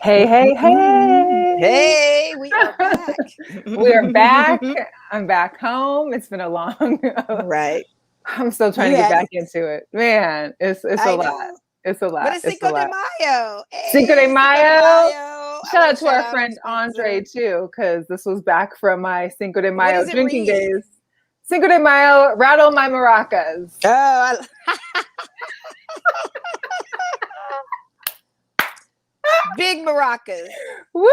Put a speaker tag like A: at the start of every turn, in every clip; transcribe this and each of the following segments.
A: Hey, hey, hey.
B: Hey, we are back.
A: We are back. I'm back home. It's been a long
B: Right.
A: I'm still trying to get back into it. Man, it's a lot.
B: Know.
A: It's a lot.
B: But it's Cinco de Mayo.
A: Hey, Cinco de Mayo. Shout out to our friend Andre too, because this was back from my Cinco de Mayo drinking days. Cinco de Mayo, rattle my maracas.
B: Oh, big maracas.
A: Woo!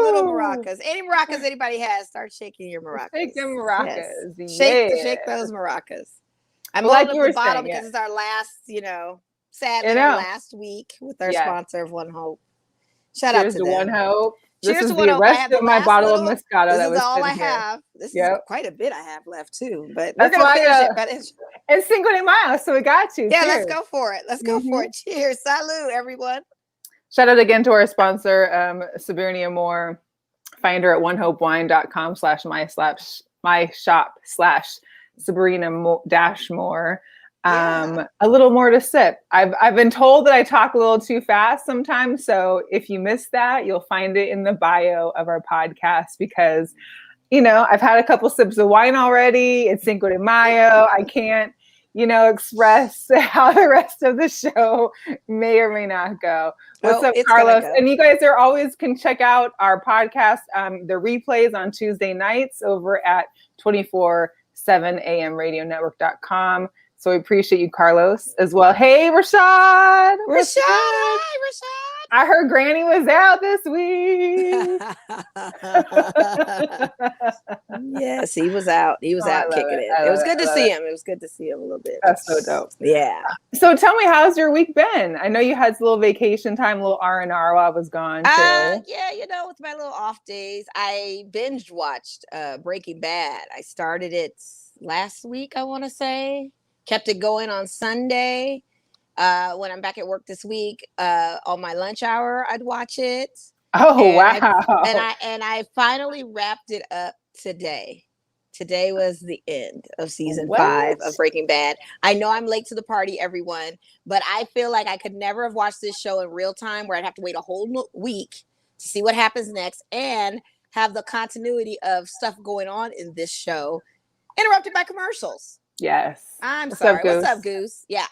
B: Little maracas. Any maracas anybody has, start shaking your maracas.
A: Shake them maracas.
B: Yes. Shake those maracas. I'm
A: like
B: holding up the bottle because it's our last, sadly our last week with our sponsor of One Hope. Shout out to them.
A: One Hope.
B: Cheers
A: this is
B: to One
A: the
B: Hope.
A: rest of my bottle of Moscato.
B: This is all I have. This is quite a bit I have left too, but we're gonna finish it. But it's
A: Cinco de Mayo, so we got to.
B: Yeah, let's go for it. Let's go for it. Cheers. Salud, everyone.
A: Shout out again to our sponsor, Sabrina Moore. Find her at onehopewine.com/my-shop/Sabrina-Moore. A little more to sip. I've been told that I talk a little too fast sometimes. So if you missed that, you'll find it in the bio of our podcast because, I've had a couple sips of wine already. It's Cinco de Mayo. I can't, express how the rest of the show may or may not go. What's up, Carlos? And you guys always can check out our podcast, the replays on Tuesday nights over at 247amradionetwork.com. So we appreciate you, Carlos, as well. Hey, Rashad. I heard Granny was out this week.
B: Yes, he was out. He was out kicking it. It was good to see him. It was good to see him a little bit.
A: That's so dope.
B: Yeah.
A: So tell me, how's your week been? I know you had a little vacation time, a little R&R while I was gone, too.
B: Yeah, with my little off days, I binge watched Breaking Bad. I started it last week, I want to say. Kept it going on Sunday. When I'm back at work this week, on my lunch hour, I'd watch it.
A: Oh, wow.
B: And I finally wrapped it up today. Today was the end of season 5 of Breaking Bad. I know I'm late to the party, everyone, but I feel like I could never have watched this show in real time where I'd have to wait a whole week to see what happens next and have the continuity of stuff going on in this show interrupted by commercials.
A: Yes.
B: I'm sorry. What's up, Goose? Yeah.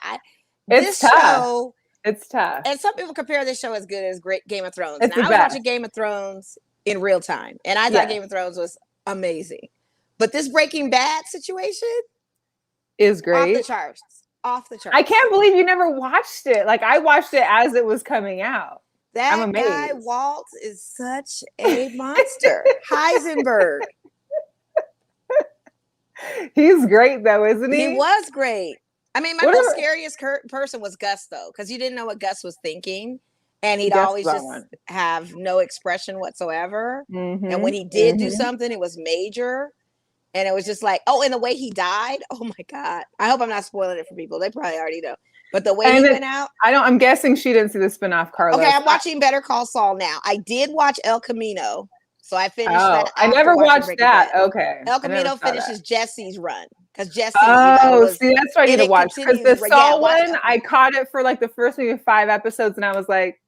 A: It's tough. It's tough.
B: And some people compare this show as good as Game of Thrones. And I was watching Game of Thrones in real time. And I thought Game of Thrones was amazing. But this Breaking Bad situation
A: is great.
B: Off the charts.
A: I can't believe you never watched it. Like, I watched it as it was coming out.
B: That guy, Walt, is such a monster. Heisenberg.
A: He's great, though, isn't he?
B: He was great. I mean, my most scariest person was Gus, though, because you didn't know what Gus was thinking. And he'd always just have no expression whatsoever. Mm-hmm, and when he did do something, it was major. And it was just like, and the way he died. Oh, my God. I hope I'm not spoiling it for people. They probably already know. But the way he went out.
A: I'm guessing she didn't see the spinoff, Carlos.
B: Okay, I'm watching Better Call Saul now. I did watch El Camino. So I finished that.
A: I never watched that. Okay.
B: El Camino finishes Jesse's run because Jesse.
A: See, that's what I need to watch. Because the Saul one, I caught it for like the first maybe 5 episodes, and I was like,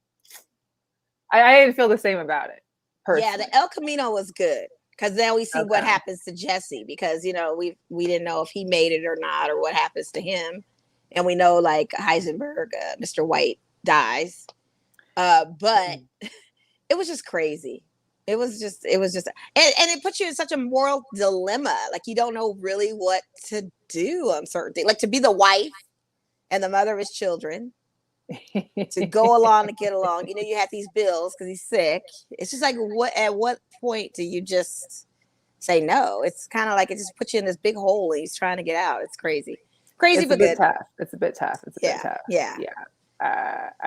A: I didn't feel the same about it. Personally.
B: Yeah, the El Camino was good because then we see what happens to Jesse because we didn't know if he made it or not or what happens to him, and we know like Heisenberg, Mr. White dies, but it was just crazy. It was just, and it puts you in such a moral dilemma. Like you don't know really what to do on certain things. Like to be the wife and the mother of his children, to go along to get along. You have these bills because he's sick. It's just like, at what point do you just say no? It's kind of like it just puts you in this big hole and he's trying to get out. It's crazy, but good.
A: It's a bit tough.
B: Yeah. A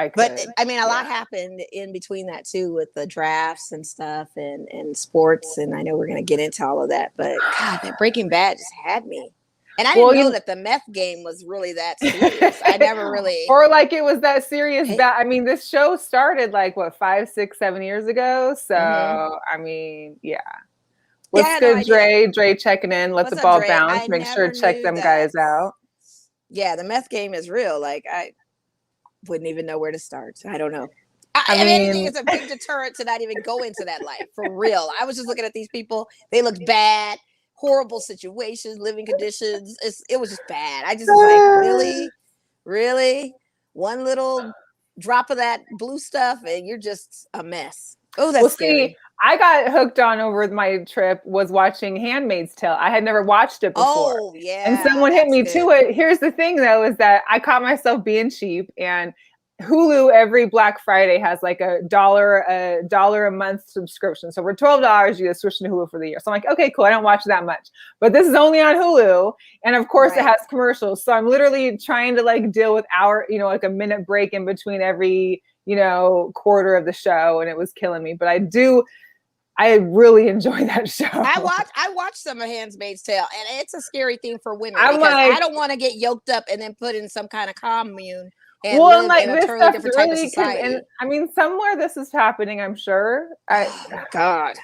B: lot happened in between that too with the drafts and stuff and sports, and I know we're going to get into all of that, but God, that Breaking Bad just had me, and I didn't know that the meth game was really that serious. I never really,
A: or like it was that serious. I mean, this show started like 5, 6, 7 years ago, so I mean, yeah. What's good, Dre? Dre checking in. Let the ball bounce. Make sure to check them guys out.
B: Yeah, the meth game is real. Like I wouldn't even know where to start. I don't know. And anything is a big deterrent to not even go into that life, for real. I was just looking at these people. They looked bad, horrible situations, living conditions. It was just bad. I just was like, really? One little drop of that blue stuff and you're just a mess. Oh, that's scary.
A: See, I got hooked on over my trip was watching Handmaid's Tale. I had never watched it before.
B: Oh, yeah.
A: And someone hit me to it. Here's the thing, though, is that I caught myself being cheap, and Hulu every Black Friday has like $1 a month subscription. So for $12, you get a subscription to Hulu for the year. So I'm like, okay, cool. I don't watch that much, but this is only on Hulu, and of course it has commercials. So I'm literally trying to like deal with like a minute break in between every quarter of the show, and it was killing me. But I really enjoy that show.
B: I watched some of Handmaid's Tale, and it's a scary thing for women because I don't want to get yoked up and then put in some kind of commune. And live in a totally different type of society.
A: And I mean, somewhere this is happening, I'm sure.
B: God,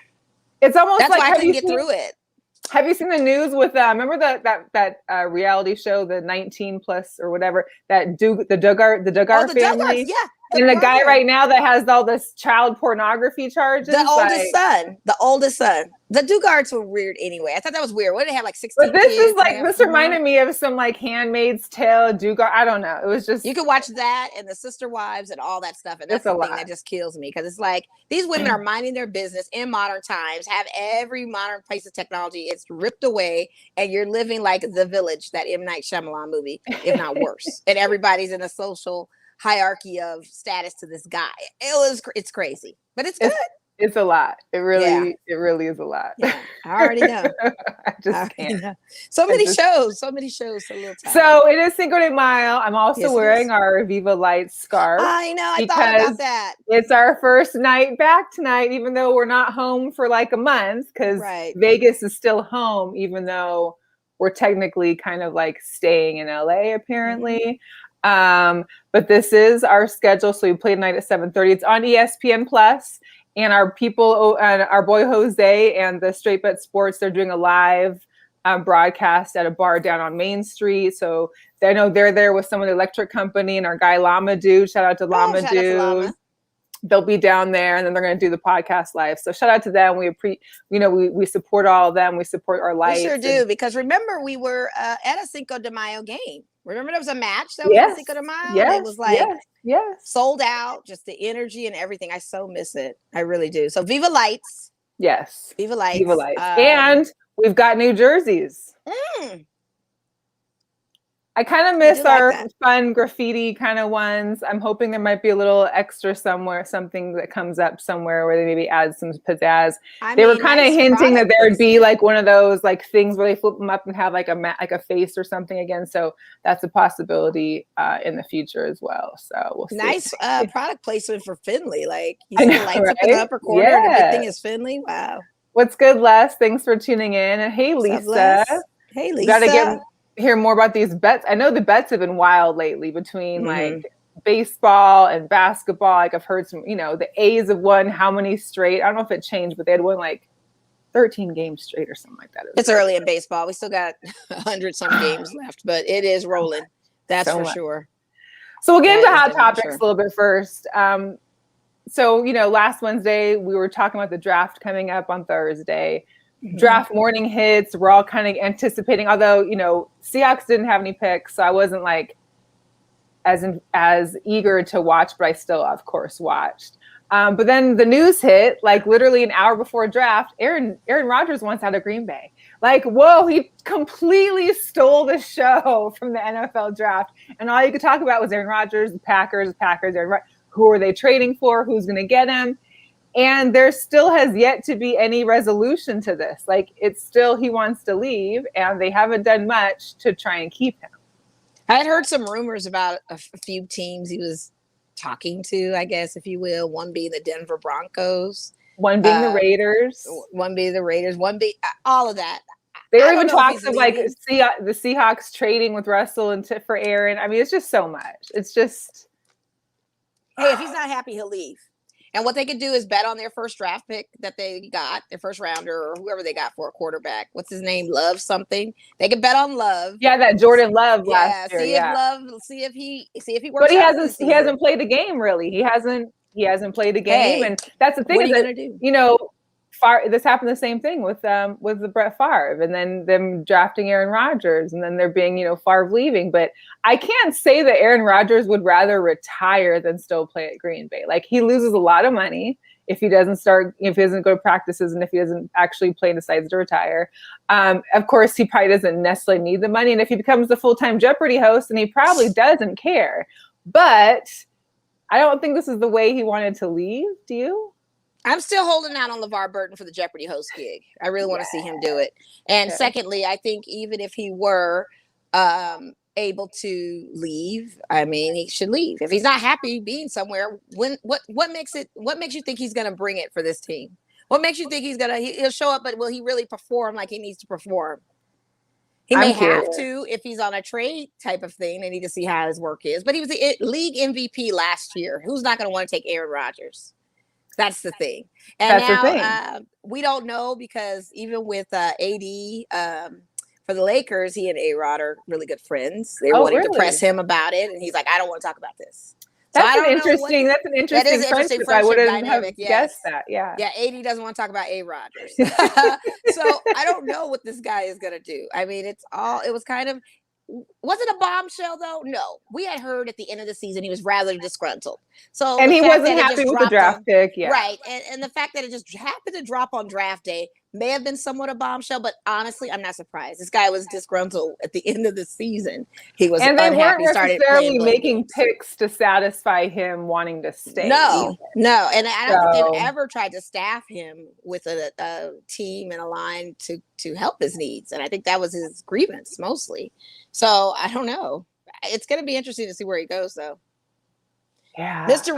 A: it's almost
B: that's
A: like
B: why I couldn't get through it.
A: Have you seen the news with remember that reality show, the 19 plus or whatever, the Duggar family?
B: Duggars, yeah.
A: And the guy right now that has all this child pornography charges.
B: The oldest son. The Duggards were weird anyway. I thought that was weird. What did they have, like 16
A: But this
B: kids?
A: is like, this reminded me of some like Handmaid's Tale, Duggar. I don't know. It was just.
B: You could watch that and the Sister Wives and all that stuff. And that's the thing that just kills me. Because it's like, these women are minding their business in modern times, have every modern piece of technology. It's ripped away. And you're living like The Village, that M. Night Shyamalan movie, if not worse. And everybody's in a social hierarchy of status to this guy. It's crazy, but it's good.
A: It's a lot. It really is a lot.
B: Yeah, I already know.
A: I just can't.
B: Know. So many shows, so little time.
A: So it is Cinco de Mayo. I'm also wearing our Viva Lights scarf.
B: I know. I thought about that.
A: It's our first night back tonight, even though we're not home for like a month, because Vegas is still home, even though we're technically kind of like staying in LA apparently. But this is our schedule. So we play tonight at 7:30. It's on ESPN Plus, and our people and our boy Jose and the Straight Bet Sports, they're doing a live broadcast at a bar down on Main Street. So I know they're there with some of the electric company and our guy Llama Dude. Shout out to Llama Dude. They'll be down there, and then they're going to do the podcast live. So shout out to them. We support all of them. We support our lights.
B: We sure do, because remember we were at a Cinco de Mayo game. Remember there was a match that was at Cinco de Mayo?
A: Yes,
B: it was like
A: sold
B: out, just the energy and everything. I so miss it. I really do. So Viva Lights.
A: Yes.
B: Viva Lights.
A: Viva Lights. And we've got new jerseys. I kind of miss our fun graffiti kind of ones. I'm hoping there might be a little extra somewhere, something that comes up somewhere where they maybe add some pizzazz. They were kind of hinting that there would be like one of those like things where they flip them up and have like a face or something again. So that's a possibility in the future as well. So we'll see.
B: Nice product placement for Finley. Like you see the lights up in the upper corner. And the big thing is Finley. Wow.
A: What's good, Les? Thanks for tuning in. And hey, Lisa.
B: Hey, Lisa.
A: We got to hear more about these bets. I know the bets have been wild lately between like baseball and basketball. Like I've heard some, the A's have won how many straight? I don't know if it changed, but they had won like 13 games straight or something like that.
B: It's early in baseball. We still got 100 some games left, but it is rolling. That's for sure.
A: So we'll get into hot topics a little bit first. So, last Wednesday we were talking about the draft coming up on Thursday. Draft morning hits. We're all kind of anticipating, although, Seahawks didn't have any picks. So I wasn't like as eager to watch, but I still, of course, watched. But then the news hit like literally an hour before draft. Aaron Rodgers wants out of Green Bay. Like, whoa, he completely stole the show from the NFL draft. And all you could talk about was Aaron Rodgers, the Packers, who are they trading for? Who's going to get him? And there still has yet to be any resolution to this. Like, it's still, he wants to leave, and they haven't done much to try and keep him.
B: I had heard some rumors about a few teams he was talking to, I guess, if you will. One being the Denver Broncos.
A: One being the Raiders.
B: One being the Raiders. One being all of that.
A: There were even talks of like the Seahawks trading with Russell and for Aaron. I mean, it's just so much. It's just.
B: Hey, if he's not happy, he'll leave. And what they could do is bet on their first draft pick that they got, their first rounder or whoever they got for a quarterback. What's his name? Love something. They could bet on Love.
A: Yeah, that Jordan Love last year.
B: See if he works.
A: But he hasn't played a game really. He hasn't. He hasn't played a game,
B: Hey,
A: and that's the thing.
B: what are
A: Is
B: you
A: that,
B: gonna do?
A: you know, this happened the same thing with the Brett Favre, and then them drafting Aaron Rodgers, and then there being, you know, Favre leaving. But I can't say that Aaron Rodgers would rather retire than still play at Green Bay. Like, he loses a lot of money if he doesn't start, if he doesn't go to practices, and if he doesn't actually play and decides to retire. Of course, he probably doesn't necessarily need the money, and if he becomes the full-time Jeopardy host, then he probably doesn't care. But I don't think this is the way he wanted to leave. Do you?
B: I'm still holding out on LeVar Burton for the Jeopardy host gig. I really want to see him do it. And secondly, I think even if he were able to leave, I mean, he should leave. If he's not happy being somewhere, what makes you think he's going to bring it for this team? What makes you think he'll show up, but will he really perform like he needs to perform? He may have to if he's on a trade type of thing. They need to see how his work is. But he was the league MVP last year. Who's not going to want to take Aaron Rodgers? That's the thing. And now we don't know, because even with AD for the Lakers, he and A-Rod are really good friends. They wanted to press him about it, and he's like, I don't want to talk about this.
A: That's an interesting friendship. I wouldn't have guessed that. Yeah.
B: Yeah, AD doesn't want to talk about A-Rodgers. So I don't know what this guy is going to do. I mean, it was kind of, was it a bombshell though? No. We had heard at the end of the season he was rather disgruntled. So,
A: and he wasn't happy with the draft pick. Yeah.
B: Right. And the fact that it just happened to drop on draft day may have been somewhat a bombshell, but honestly, I'm not surprised. This guy was disgruntled at the end of the season. He was unhappy.
A: And they weren't necessarily making picks to satisfy him wanting to stay.
B: No. And I don't think they've ever tried to staff him with a team and a line to help his needs. And I think that was his grievance mostly. So I don't know. It's going to be interesting to see where he goes, though.
A: Yeah.
B: Mr.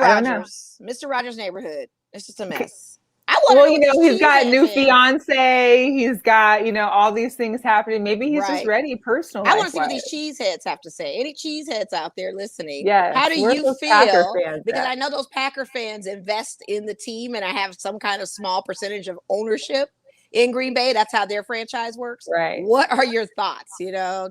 B: Rogers' neighborhood. It's just a mess.
A: He's got a new fiance. He's got, all these things happening. Maybe he's just ready personally.
B: I want to see what these cheeseheads have to say. Any cheeseheads out there listening?
A: Yes.
B: How do you feel? Because I know those Packer fans invest in the team and I have some kind of small percentage of ownership in Green Bay. That's how their franchise works.
A: Right.
B: What are your thoughts?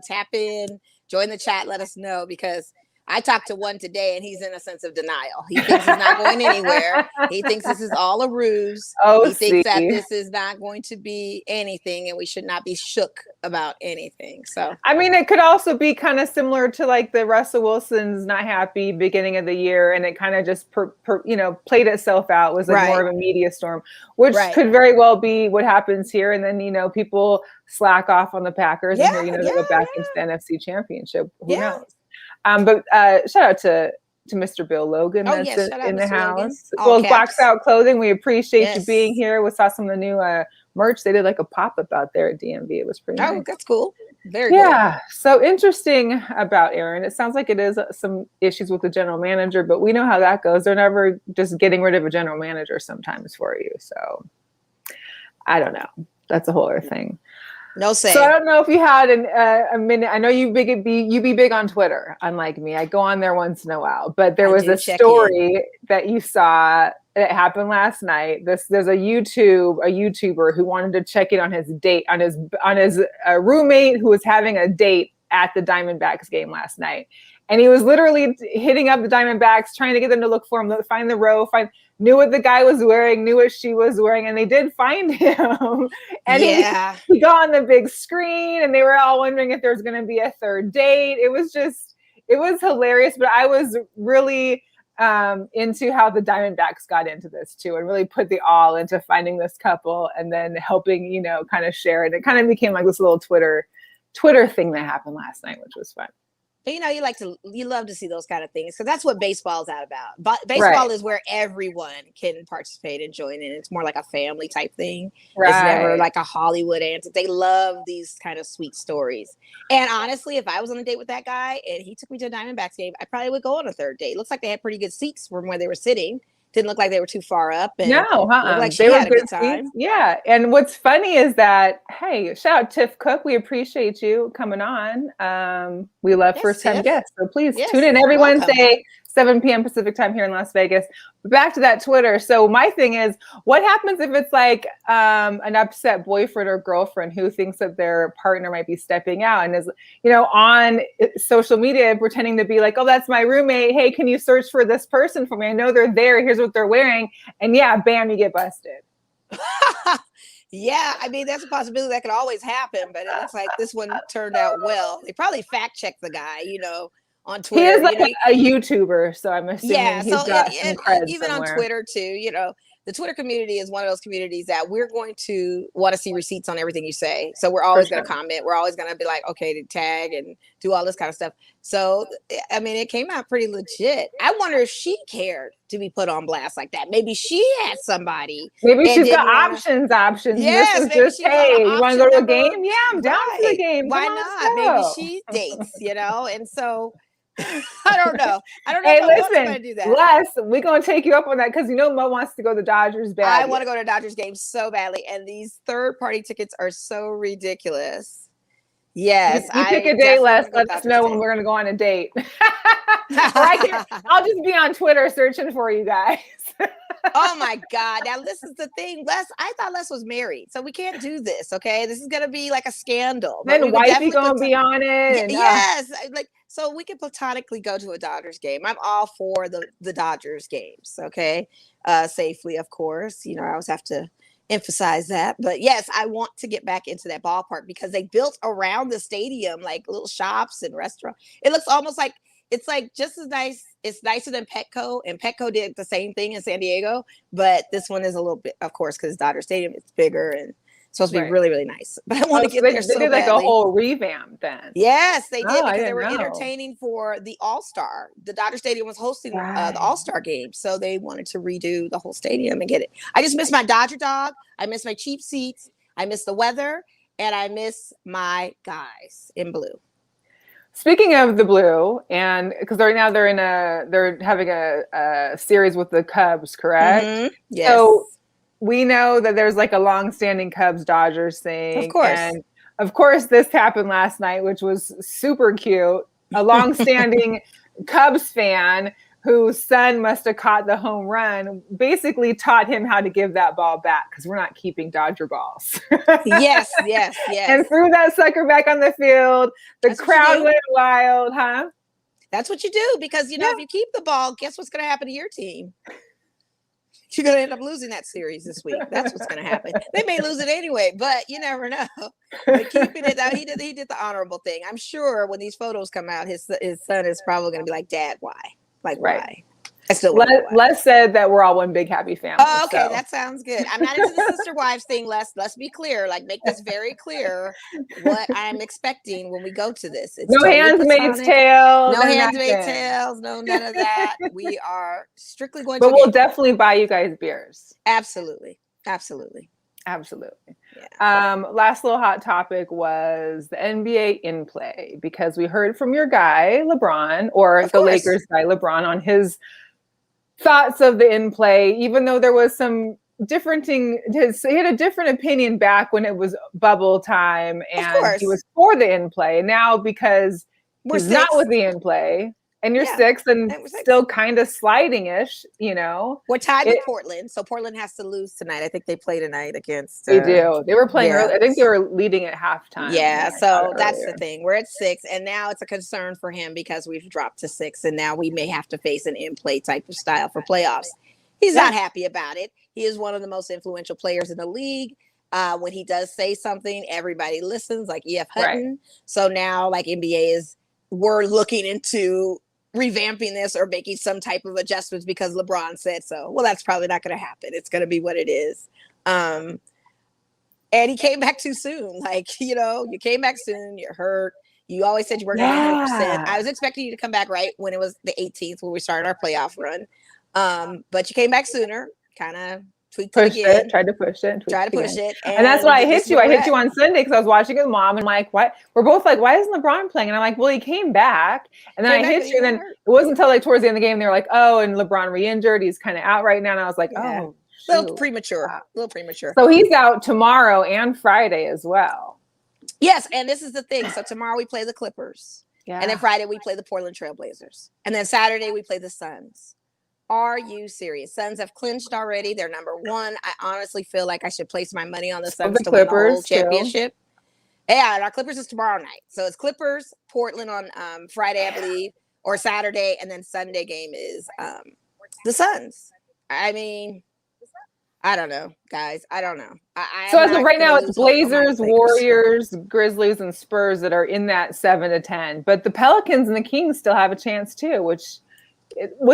B: Tap in, join the chat, let us know, because I talked to one today and he's in a sense of denial. He thinks he's not going anywhere. He thinks this is all a ruse. He thinks that this is not going to be anything and we should not be shook about anything. So,
A: I mean, it could also be kind of similar to like the Russell Wilson's not happy beginning of the year, and it kind of just played itself out. It was like more of a media storm, which could very well be what happens here. And then, people slack off on the Packers and they go back into the NFC Championship. Who knows? But shout out to Mr. Bill Logan that's in the house. Well, Box Out Clothing, we appreciate you being here. We saw some of the new merch. They did like a pop-up out there at DMV. It was pretty nice.
B: That's cool. Very good.
A: Yeah. So interesting about Aaron. It sounds like it is some issues with the general manager, but we know how that goes. They're never just getting rid of a general manager sometimes for you. So I don't know. That's a whole other thing.
B: No say.
A: So I don't know if you had a minute. I know you be big on Twitter, unlike me. I go on there once in a while, but there was a story that you saw that happened last night. There's a YouTuber who wanted to check in on his date, on his roommate who was having a date at the Diamondbacks game last night. And he was literally hitting up the Diamondbacks, trying to get them to look for him, find the row, knew what the guy was wearing, knew what she was wearing, and they did find him. And he got on the big screen, and they were all wondering if there was going to be a third date. It was hilarious, but I was really into how the Diamondbacks got into this too, and really put the all into finding this couple and then helping, kind of share it. It kind of became like this little Twitter thing that happened last night, which was fun.
B: But you love to see those kind of things, because that's what baseball is out about. But baseball is where everyone can participate and join in. It's more like a family type thing. Right. It's never like a Hollywood antic. They love these kind of sweet stories. And honestly, if I was on a date with that guy and he took me to a Diamondbacks game, I probably would go on a third date. Looks like they had pretty good seats from where they were sitting. Didn't look like they were too far up. And like they were good time.
A: Yeah. And what's funny is that, hey, shout out Tiff Cook. We appreciate you coming on. We love first time guests. So please tune in every Wednesday, 7 p.m. Pacific time here in Las Vegas. Back to that Twitter. So my thing is, what happens if it's like an upset boyfriend or girlfriend who thinks that their partner might be stepping out and is, on social media pretending to be like, oh, that's my roommate. Hey, can you search for this person for me? I know they're there. Here's what they're wearing. And yeah, bam, you get busted.
B: Yeah, I mean, that's a possibility that could always happen, but it looks like this one turned out well. They probably fact checked the guy, on Twitter.
A: He is like a YouTuber, so I'm assuming he's got some cred
B: even
A: somewhere.
B: On Twitter too, the Twitter community is one of those communities that we're going to want to see receipts on everything you say. So we're always going to comment. We're always going to be like, okay, to tag and do all this kind of stuff. So, I mean, it came out pretty legit. I wonder if she cared to be put on blast like that. Maybe she had somebody.
A: Maybe she's got options.
B: Yes,
A: this is just, hey, you want to go to a game? Yeah, I'm down for the game.
B: Why not? Maybe she dates, and so I don't know.
A: Hey,
B: if I want to do that.
A: Les, we're going to take you up on that because Mo wants to go to the Dodgers badly.
B: I want to go to Dodgers games so badly, and these third-party tickets are so ridiculous. Yes,
A: you pick a day, Les. Let us know when we're going to go on a date. I'll just be on Twitter searching for you guys.
B: Oh my God. Now this is the thing. I thought Les was married. So we can't do this. Okay. This is going to be like a scandal.
A: Then wifey going to be on it.
B: Yes. So we can platonically go to a Dodgers game. I'm all for the Dodgers games. Okay. Safely, of course. I always have to emphasize that. But yes, I want to get back into that ballpark because they built around the stadium like little shops and restaurants. It looks almost like it's like just as nice. It's nicer than Petco, and Petco did the same thing in San Diego, but this one is a little bit, of course, because Dodger Stadium it's bigger and supposed to be really, really nice. But I want to get there so badly. They did like
A: a whole revamp then.
B: Yes, they did because they were entertaining for the All-Star. The Dodger Stadium was hosting the All-Star game, so they wanted to redo the whole stadium and get it. I just miss my Dodger dog. I miss my cheap seats. I miss the weather, and I miss my guys in blue.
A: Speaking of the blue, and because right now they're having a series with the Cubs, correct?
B: Mm-hmm. Yes.
A: So we know that there's like a long-standing Cubs-Dodgers thing.
B: Of course.
A: And of course, this happened last night, which was super cute. A long-standing Cubs fan whose son must have caught the home run, basically taught him how to give that ball back because we're not keeping Dodger balls.
B: Yes.
A: And threw that sucker back on the field. The crowd went wild, huh?
B: That's what you do because, if you keep the ball, guess what's going to happen to your team? You're going to end up losing that series this week. That's what's going to happen. They may lose it anyway, but you never know. But keeping it out, he did the honorable thing. I'm sure when these photos come out, his son is probably going to be like, Dad, why? Like, why? I still
A: Les said that we're all one big happy family.
B: Oh, okay. So. That sounds good. I'm not into the sister wives thing, Les. Let's be clear. Like, make this very clear what I'm expecting when we go to this. It's
A: no handmaid's tale.
B: No handmaid's tales. No, none of that. We are strictly going
A: to. But we'll definitely buy you guys beers.
B: Absolutely.
A: Yeah. Last little hot topic was the NBA in play because we heard from your guy LeBron, or the Lakers guy LeBron, on his thoughts of the in play. Even though there was some he had a different opinion back when it was bubble time, and he was for the in play. Now because he's not with the in play. And you're 6 and still kind of sliding-ish,
B: We're tied with Portland, so Portland has to lose tonight. I think they play tonight against.
A: They do. They were playing early. I think they were leading at halftime.
B: Yeah, so that's the thing. We're at 6, and now it's a concern for him because we've dropped to 6, and now we may have to face an in-play type of style for playoffs. He's not happy about it. He is one of the most influential players in the league. When he does say something, everybody listens, like E.F. Hutton. Right. So now, like we're looking into revamping this or making some type of adjustments because LeBron said so. Well, that's probably not going to happen. It's going to be what it is. And he came back too soon. Like, you came back soon. You're hurt. You always said you weren't 100%. I was expecting you to come back right when it was the 18th when we started our playoff run. But you came back sooner, kind of tweaked it again.
A: Tried to push it.
B: And
A: that's why I hit you. I hit you on Sunday because I was watching with Mom and like, what? We're both like, why isn't LeBron playing? And I'm like, well, he came back. And then I hit you. And then it wasn't until like towards the end of the game, they were like, oh, and LeBron re-injured. He's kind of out right now. And I was like, oh,
B: a little premature.
A: So he's out tomorrow and Friday as well.
B: Yes. And this is the thing. So tomorrow we play the Clippers.
A: Yeah.
B: And then Friday we play the Portland Trailblazers. And then Saturday we play the Suns. Are you serious? Suns have clinched already. They're number one. I honestly feel like I should place my money on the Suns to win the whole championship. Too. Yeah, and our Clippers is tomorrow night. So it's Clippers, Portland on Friday, I believe, or Saturday, and then Sunday game is the Suns. I mean, I don't know, guys. I don't know.
A: So as of right now, it's Blazers, Warriors, Grizzlies, and Spurs that are in that 7 to 10. But the Pelicans and the Kings still have a chance too, which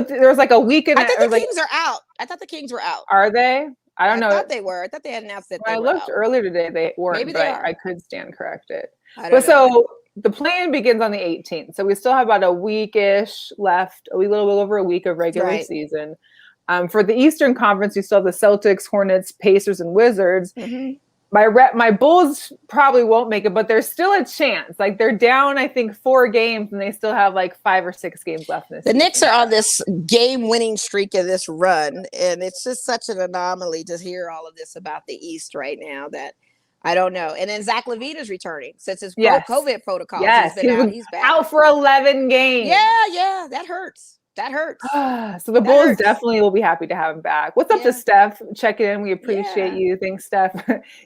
A: there's like a week and
B: I think the Kings are out. I thought the Kings were out.
A: Are they? I don't know.
B: I thought they were. I thought they had announced that they were.
A: I looked
B: out.
A: earlier today. They weren't.
B: Maybe they are.
A: I could stand corrected. But so the plan begins on the 18th. So we still have about a weekish left, a little over a week of regular season. For the Eastern Conference, you still have the Celtics, Hornets, Pacers, and Wizards. Mm-hmm. My Bulls probably won't make it, but there's still a chance. Like they're down, I think, 4 games, and they still have like 5 or 6 games left in this season.
B: Knicks are on this game-winning streak of this run, and it's just such an anomaly to hear all of this about the East right now that I don't know. And then Zach LaVine is returning since his COVID protocol.
A: Yes,
B: he's back
A: out for 11 games.
B: Yeah, that hurts. That hurts.
A: So the Bulls definitely will be happy to have him back. What's up to Steph? Checking in. We appreciate you. Thanks, Steph.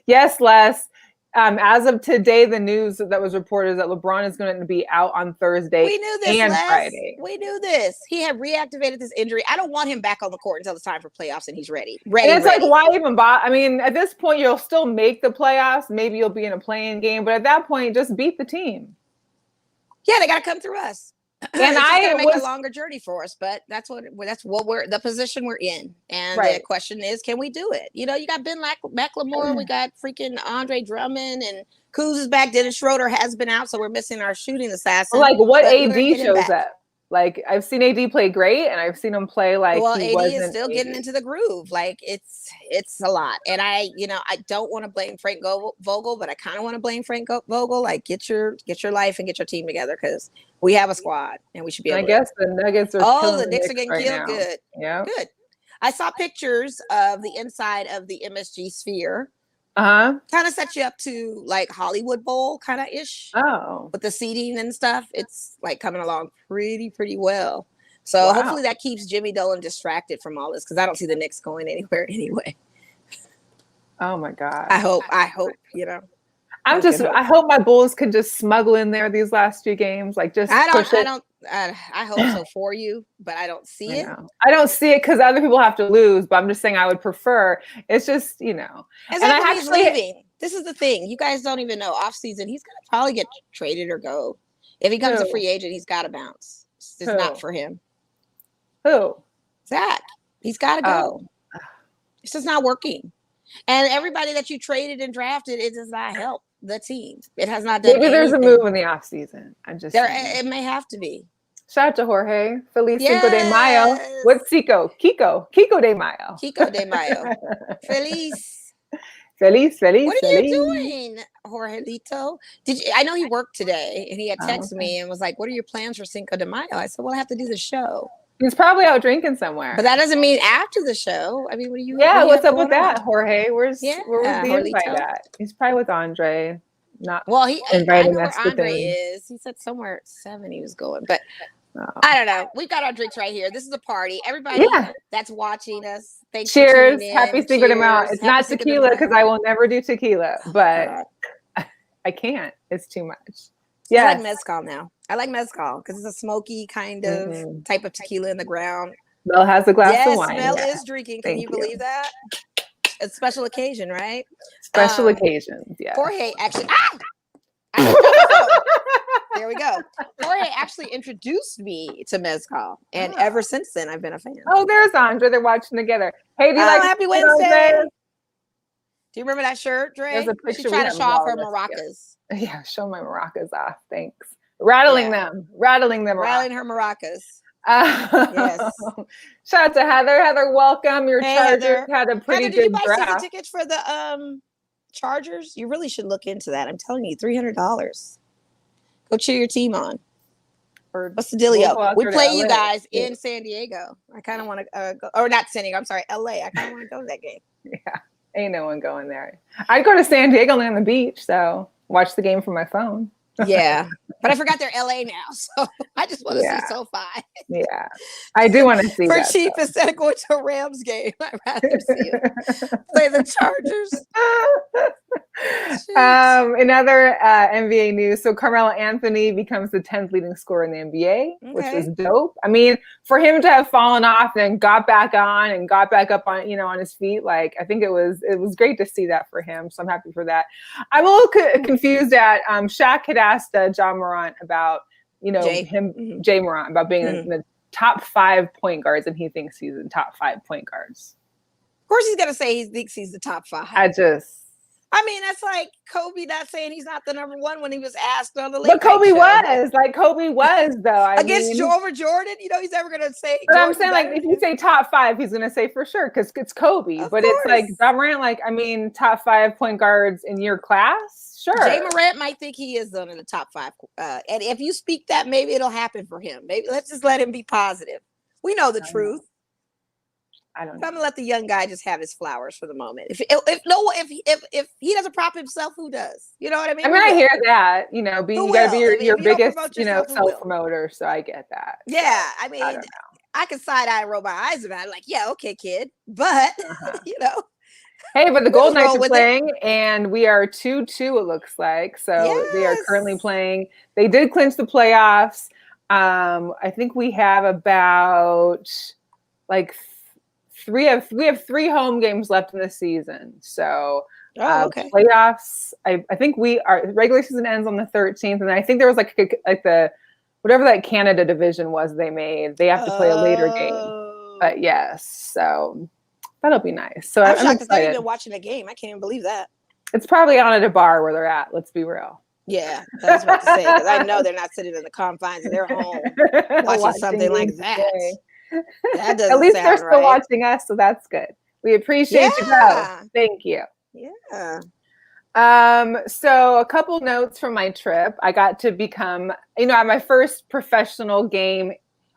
A: Yes, Les. As of today, the news that was reported is that LeBron is going to be out on Thursday and Friday.
B: We knew this. He had reactivated this injury. I don't want him back on the court until it's time for playoffs and he's ready.
A: And it's like, why even bother? I mean, at this point, you'll still make the playoffs. Maybe you'll be in a playing game. But at that point, just beat the team.
B: Yeah, they got to come through us. And I make a longer journey for us, but that's what we're the position we're in. And the question is, can we do it? You know, you got Ben McLemore, we got freaking Andre Drummond, and Kuz is back. Dennis Schroeder has been out, so we're missing our shooting assassin.
A: Like what AD shows up. Like I've seen AD play great, and I've seen him play like
B: AD is still getting into the groove. Like it's a lot, and I don't want to blame Frank Vogel, but I kind of want to blame Frank Vogel. Like get your life and get your team together because we have a squad and we should be.
A: I guess the Nuggets are.
B: Oh, the Knicks are getting killed.
A: Now.
B: Good.
A: Yeah.
B: Good. I saw pictures of the inside of the MSG Sphere.
A: Kind
B: of sets you up to like Hollywood Bowl kind of ish.
A: Oh,
B: with the seating and stuff, it's like coming along pretty well. So hopefully that keeps Jimmy Dolan distracted from all this because I don't see the Knicks going anywhere anyway.
A: Oh my God!
B: I hope you know.
A: I hope my Bulls can just smuggle in there these last few games. Like just
B: I hope so for you, but I don't see it.
A: I don't see it because other people have to lose, but I'm just saying I would prefer. It's just, you know.
B: And he's leaving. This is the thing. You guys don't even know. Off season, he's gonna probably get traded or go. If he becomes a free agent, he's gotta bounce. It's not for him.
A: Who?
B: Zach. He's gotta go. It's just not working. And everybody that you traded and drafted, it does not help the team. It has not done.
A: Maybe there's a move in the off season.
B: It may have to be.
A: Shout out to Jorge. Feliz Cinco de Mayo. What's Kiko de Mayo.
B: Kiko de Mayo. Feliz.
A: Feliz.
B: What are you doing, Jorgelito? I know he worked today and he had texted me and was like, what are your plans for Cinco de Mayo? I said, well, I have to do the show.
A: He's probably out drinking somewhere.
B: But that doesn't mean after the show. I mean, what are you?
A: Yeah, what's up with that, Jorge? Where's the
B: Jorgelito.
A: invite at? He's probably with Andre.
B: He inviting us where Andre is. He said somewhere at 7 he was going, but I don't know. We've got our drinks right here. This is a party. Everybody that's watching us, thanks.
A: Cheers! Happy Cinco de Mayo. It's not tequila because I will never do tequila, but I can't. It's too much.
B: Yeah, I like mezcal now. I like mezcal because it's a smoky kind of type of tequila in the ground.
A: Mel has a glass of wine.
B: Mel is drinking. Can you believe that? It's a special occasion, right?
A: Special occasions, yeah.
B: Jorge actually. There we go. Jorge actually introduced me to mezcal, and ever since then, I've been a fan.
A: Oh, there's Andre. They're watching together. Hey, do you like
B: Happy Wednesday? Do you remember that shirt, Dre?
A: There's a picture.
B: She tried to show off her maracas.
A: Yeah, show my maracas off. Thanks. Rattling them around.
B: Rattling her maracas.
A: Yes. Shout out to Heather. Heather, welcome. Your Chargers had a pretty good draft. Did you buy
B: season tickets for the Chargers? You really should look into that. I'm telling you, $300. Go cheer your team on. What's the dealio? We play you guys in San Diego. I kind of want to go, or not San Diego. I'm sorry, LA. I kind of want to go to that game.
A: Yeah, ain't no one going there. I'd go to San Diego and on the beach, so watch the game from my phone.
B: Yeah, but I forgot they're LA now, so I just want to see SoFi.
A: Yeah, I do want to see
B: for
A: that
B: cheap instead of going to a Rams game. I'd rather see it play the Chargers.
A: Another NBA news. So Carmelo Anthony becomes the 10th leading scorer in the NBA, which is dope. I mean, for him to have fallen off and got back on and got back up on, on his feet, like, I think it was great to see that for him. So I'm happy for that. I'm a little confused at Shaq had asked John Morant about, Jay Morant about being in the top 5 point guards, and he thinks he's in top 5 point guards.
B: Of course, he's gonna say he thinks he's the top 5.
A: I
B: mean, that's like Kobe not saying he's not the number 1 when he was asked on the late
A: But Kobe was though.
B: Against over Jordan, he's never gonna say.
A: But I'm saying, like, if you say top 5, he's gonna say for sure because it's Kobe. Of course. It's like John Morant, like, I mean, top 5 point guards in your class, sure.
B: Jay Morant might think he is one of the top 5, and if you speak that, maybe it'll happen for him. Maybe let's just let him be positive. We know the truth.
A: I don't know.
B: I'm gonna let the young guy just have his flowers for the moment. If he doesn't prop himself, who does? You know what I mean?
A: I mean, I hear that. You gotta be your biggest, self promoter. So I get that.
B: Yeah, I mean, I can side eye and roll my eyes about it. Like, yeah, okay, kid, but
A: Hey, but the Golden Knights are playing, and we are 2-2. It looks like they are currently playing. They did clinch the playoffs. I think we have about like. We have 3 home games left in the season. So playoffs, I think our regular season ends on the 13th. And I think there was like the whatever that Canada division was they made. They have to play a later game. But yes, so that'll be nice. So
B: I'm shocked because I've been watching a game. I can't even believe that.
A: It's probably on at a bar where they're at. Let's be real.
B: Yeah, that's what to say. Because I know they're not sitting in the confines of their home watching something like that. That doesn't
A: At least
B: sound
A: they're still
B: right.
A: watching us, so that's good. We appreciate you both. Thank you.
B: Yeah.
A: So a couple notes from my trip. I got to become, my first professional game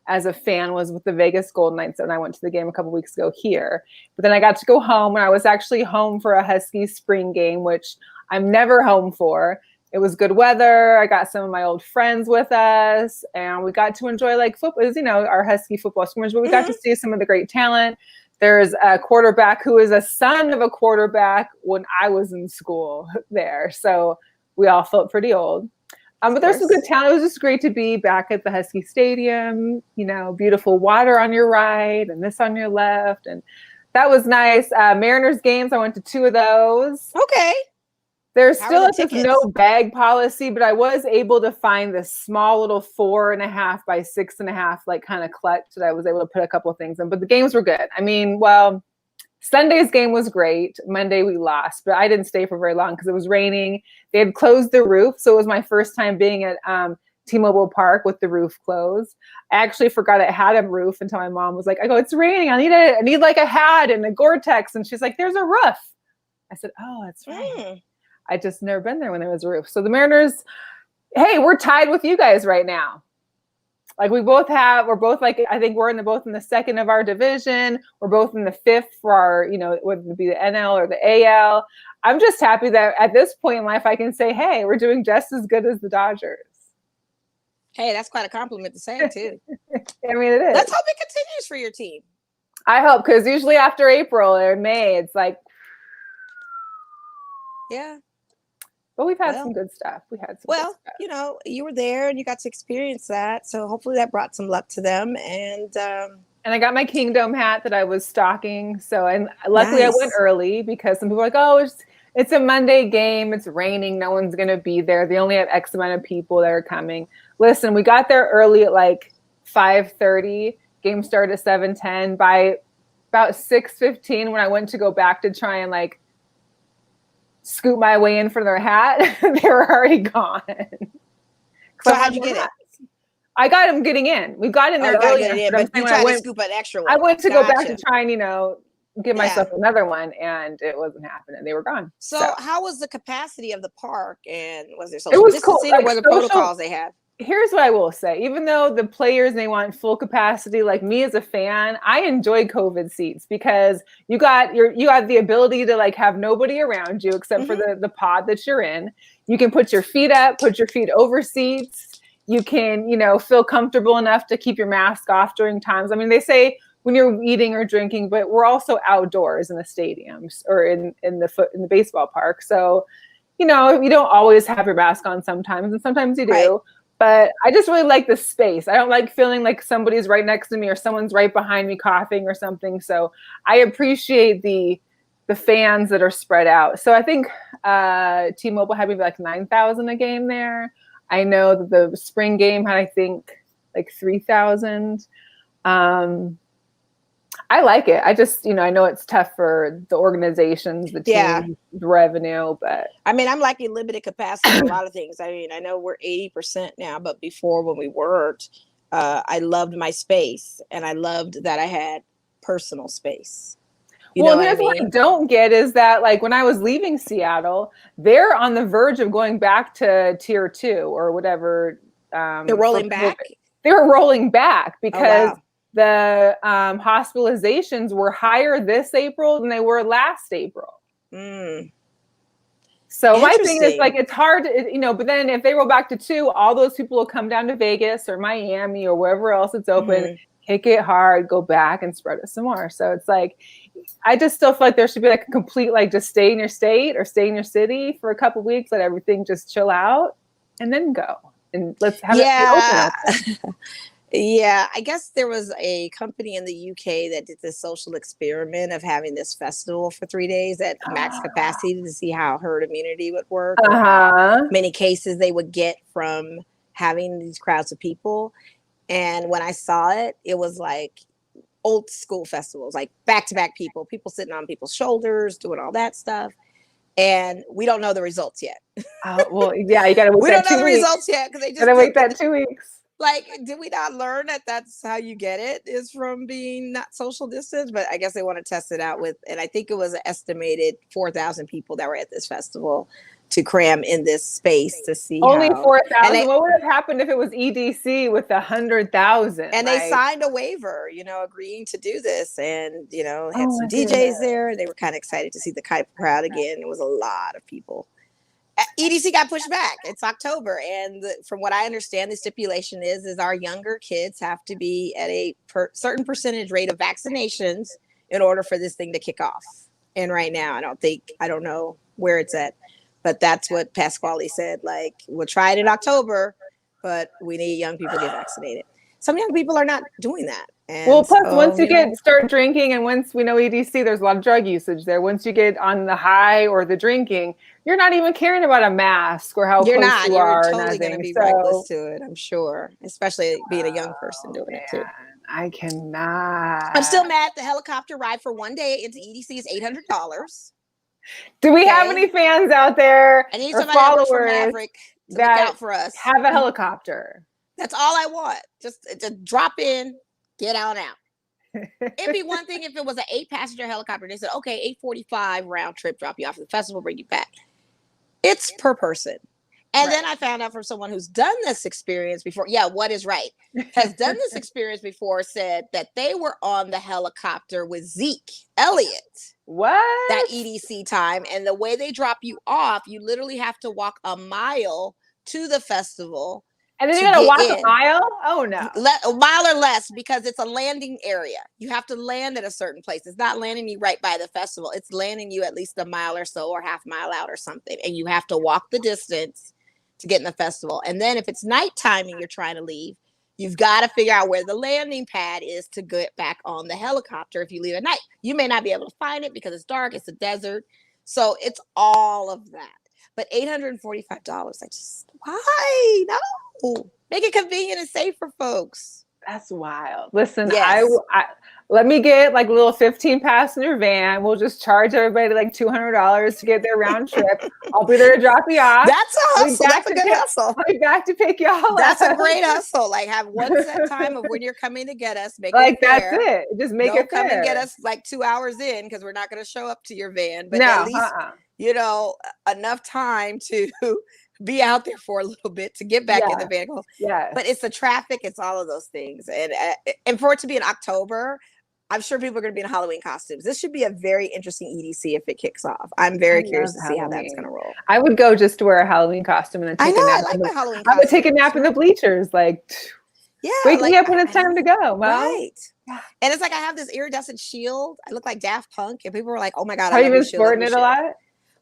A: as a fan was with the Vegas Golden Knights, and I went to the game a couple weeks ago here. But then I got to go home, and I was actually home for a Huskies spring game, which I'm never home for. It was good weather. I got some of my old friends with us, and we got to enjoy like football. It was, our Husky football scrimmage, but we got to see some of the great talent. There's a quarterback who is a son of a quarterback when I was in school there. So we all felt pretty old. But there's some good talent. It was just great to be back at the Husky Stadium, beautiful water on your right and this on your left. And that was nice. Mariners games, I went to 2 of those.
B: Okay.
A: There's still this no bag policy, but I was able to find this small little 4.5 by 6.5, like kind of clutch that I was able to put a couple of things in. But the games were good. I mean, Sunday's game was great. Monday we lost, but I didn't stay for very long because it was raining. They had closed the roof, so it was my first time being at T-Mobile Park with the roof closed. I actually forgot it had a roof until my mom was like, "I go, it's raining. I need like a hat and a Gore-Tex," and she's like, "There's a roof." I said, "Oh, that's right." I just never been there when there was a roof. So the Mariners, hey, we're tied with you guys right now. Like we're both like, I think we're both in the 2nd of our division. We're both in the 5th for our, whether it be the NL or the AL. I'm just happy that at this point in life, I can say, hey, we're doing just as good as the Dodgers.
B: Hey, that's quite a compliment to say too.
A: I mean, it is.
B: Let's hope it continues for your team.
A: I hope, because usually after April or May, it's like.
B: Yeah.
A: But we've had some good stuff. We had some good stuff.
B: You were there and you got to experience that. So hopefully that brought some luck to them. And
A: I got my Kingdom hat that I was stocking. So luckily I went early because some people are like, oh, it's a Monday game. It's raining. No one's going to be there. They only have X amount of people that are coming. Listen, we got there early at like 5:30. Game started at 7:10. By about 6:15, when I went to go back to try and like scoop my way in for their hat, they were already gone.
B: So how'd you get it?
A: I got them getting in. We got in there early.
B: But you tried to scoop an extra one.
A: I went to go back to try and, give myself another one, and it wasn't happening. They were gone.
B: So how was the capacity of the park, and was there
A: social
B: distancing, or were the protocols they had?
A: Here's what I will say. Even though the players, they want full capacity, like me as a fan, I enjoy COVID seats because you have the ability to like have nobody around you except for the pod that you're in. You can put your feet up, put your feet over seats. You can, feel comfortable enough to keep your mask off during times. I mean, they say when you're eating or drinking, but we're also outdoors in the stadiums or in the baseball park. So, you don't always have your mask on sometimes, and sometimes you do. Right. But I just really like the space. I don't like feeling like somebody's right next to me or someone's right behind me coughing or something. So I appreciate the fans that are spread out. So I think T-Mobile had maybe like 9,000 a game there. I know that the spring game had, I think, like 3,000. I like it. I just, I know it's tough for the organizations, the team, the revenue, but
B: I mean, I'm liking limited capacity in a lot of things. I mean, I know we're 80% now, but before when we weren't, I loved my space and I loved that I had personal space.
A: Well, here's what I don't get is that, like, when I was leaving Seattle, they're on the verge of going back to tier 2 or whatever.
B: They're rolling back.
A: They were rolling back because the hospitalizations were higher this April than they were last April. So my thing is, like, it's hard, but then if they roll back to 2, all those people will come down to Vegas or Miami or wherever else it's open, kick it hard, go back and spread it some more. So it's like, I just still feel like there should be like a complete, like, just stay in your state or stay in your city for a couple of weeks, let everything just chill out and then go. And let's have it open.
B: Yeah, I guess there was a company in the UK that did this social experiment of having this festival for 3 days at max capacity to see how herd immunity would work, or how many cases they would get from having these crowds of people. And when I saw it, it was like old school festivals, like back-to-back people sitting on people's shoulders, doing all that stuff. And we don't know the results yet.
A: Well, yeah, you got to wait.
B: We don't know the results yet because they just
A: got to wait that 2 weeks.
B: Like, did we not learn that that's how you get it, is from being not social distance? But I guess they want to test it out with, and I think it was an estimated 4,000 people that were at this festival to cram in this space to see.
A: Only 4,000. What would have happened if it was EDC with 100,000?
B: And they signed a waiver, agreeing to do this, and had some DJs there. They were kind of excited to see the crowd again. It was a lot of people. EDC got pushed back. It's October, and from what I understand, the stipulation is our younger kids have to be at a certain percentage rate of vaccinations in order for this thing to kick off. And right now, I don't know where it's at, but that's what Pasquale said. Like, we'll try it in October, but we need young people to get vaccinated. Some young people are not doing that. And
A: plus, once you start drinking, and once we know EDC, there's a lot of drug usage there. Once you get on the high or the drinking, you're not even caring about a mask or how close you are.
B: You're totally going to be reckless to it, I'm sure. Especially being a young person doing it too.
A: I cannot.
B: I'm still mad. The helicopter ride for 1 day into EDC is $800.
A: Do we have any fans out there?
B: I need somebody else from Maverick to look out for us.
A: Have a helicopter.
B: That's all I want. Just drop in, get out. It'd be one thing if it was an 8-passenger helicopter. They said, okay, $845 round trip, drop you off at the festival, bring you back. It's per person. And then I found out from someone who's done this experience before. Yeah, what is right? Has done this experience before, said that they were on the helicopter with Zeke Elliott.
A: What?
B: That EDC time. And the way they drop you off, you literally have to walk a mile to the festival.
A: And then you gotta walk a mile? Oh no.
B: A mile or less, because it's a landing area. You have to land at a certain place. It's not landing you right by the festival. It's landing you at least a mile or so, or half mile out or something. And you have to walk the distance to get in the festival. And then if it's nighttime and you're trying to leave, you've got to figure out where the landing pad is to get back on the helicopter if you leave at night. You may not be able to find it because it's dark, it's a desert. So it's all of that. But $845, why? No. Make it convenient and safe for folks.
A: That's wild. Listen, yes. I let me get like a little 15-passenger van. We'll just charge everybody like $200 to get their round trip. I'll be there to drop you off.
B: That's a hustle. That's a good hustle.
A: I'll be back to pick y'all up.
B: That's a great hustle. Like, have one set time of when you're coming to get us. Make
A: like
B: it fair.
A: That's it. Just make it fair.
B: Come and get us like 2 hours in, because we're not going to show up to your van. But at least enough time to be out there for a little bit to get back in the vehicle.
A: Yeah.
B: But it's the traffic, it's all of those things. And for it to be in October, I'm sure people are going to be in Halloween costumes. This should be a very interesting EDC if it kicks off. I'm very curious to see how that's going to roll.
A: I would go just to wear a Halloween costume and then take a nap.
B: I like my Halloween
A: costume. I would take a nap in the bleachers, like, wake me up when it's time to go. Well,
B: right. Yeah. And it's like I have this iridescent shield. I look like Daft Punk, and people were like, "Oh my god!"
A: Have you been sporting it a lot?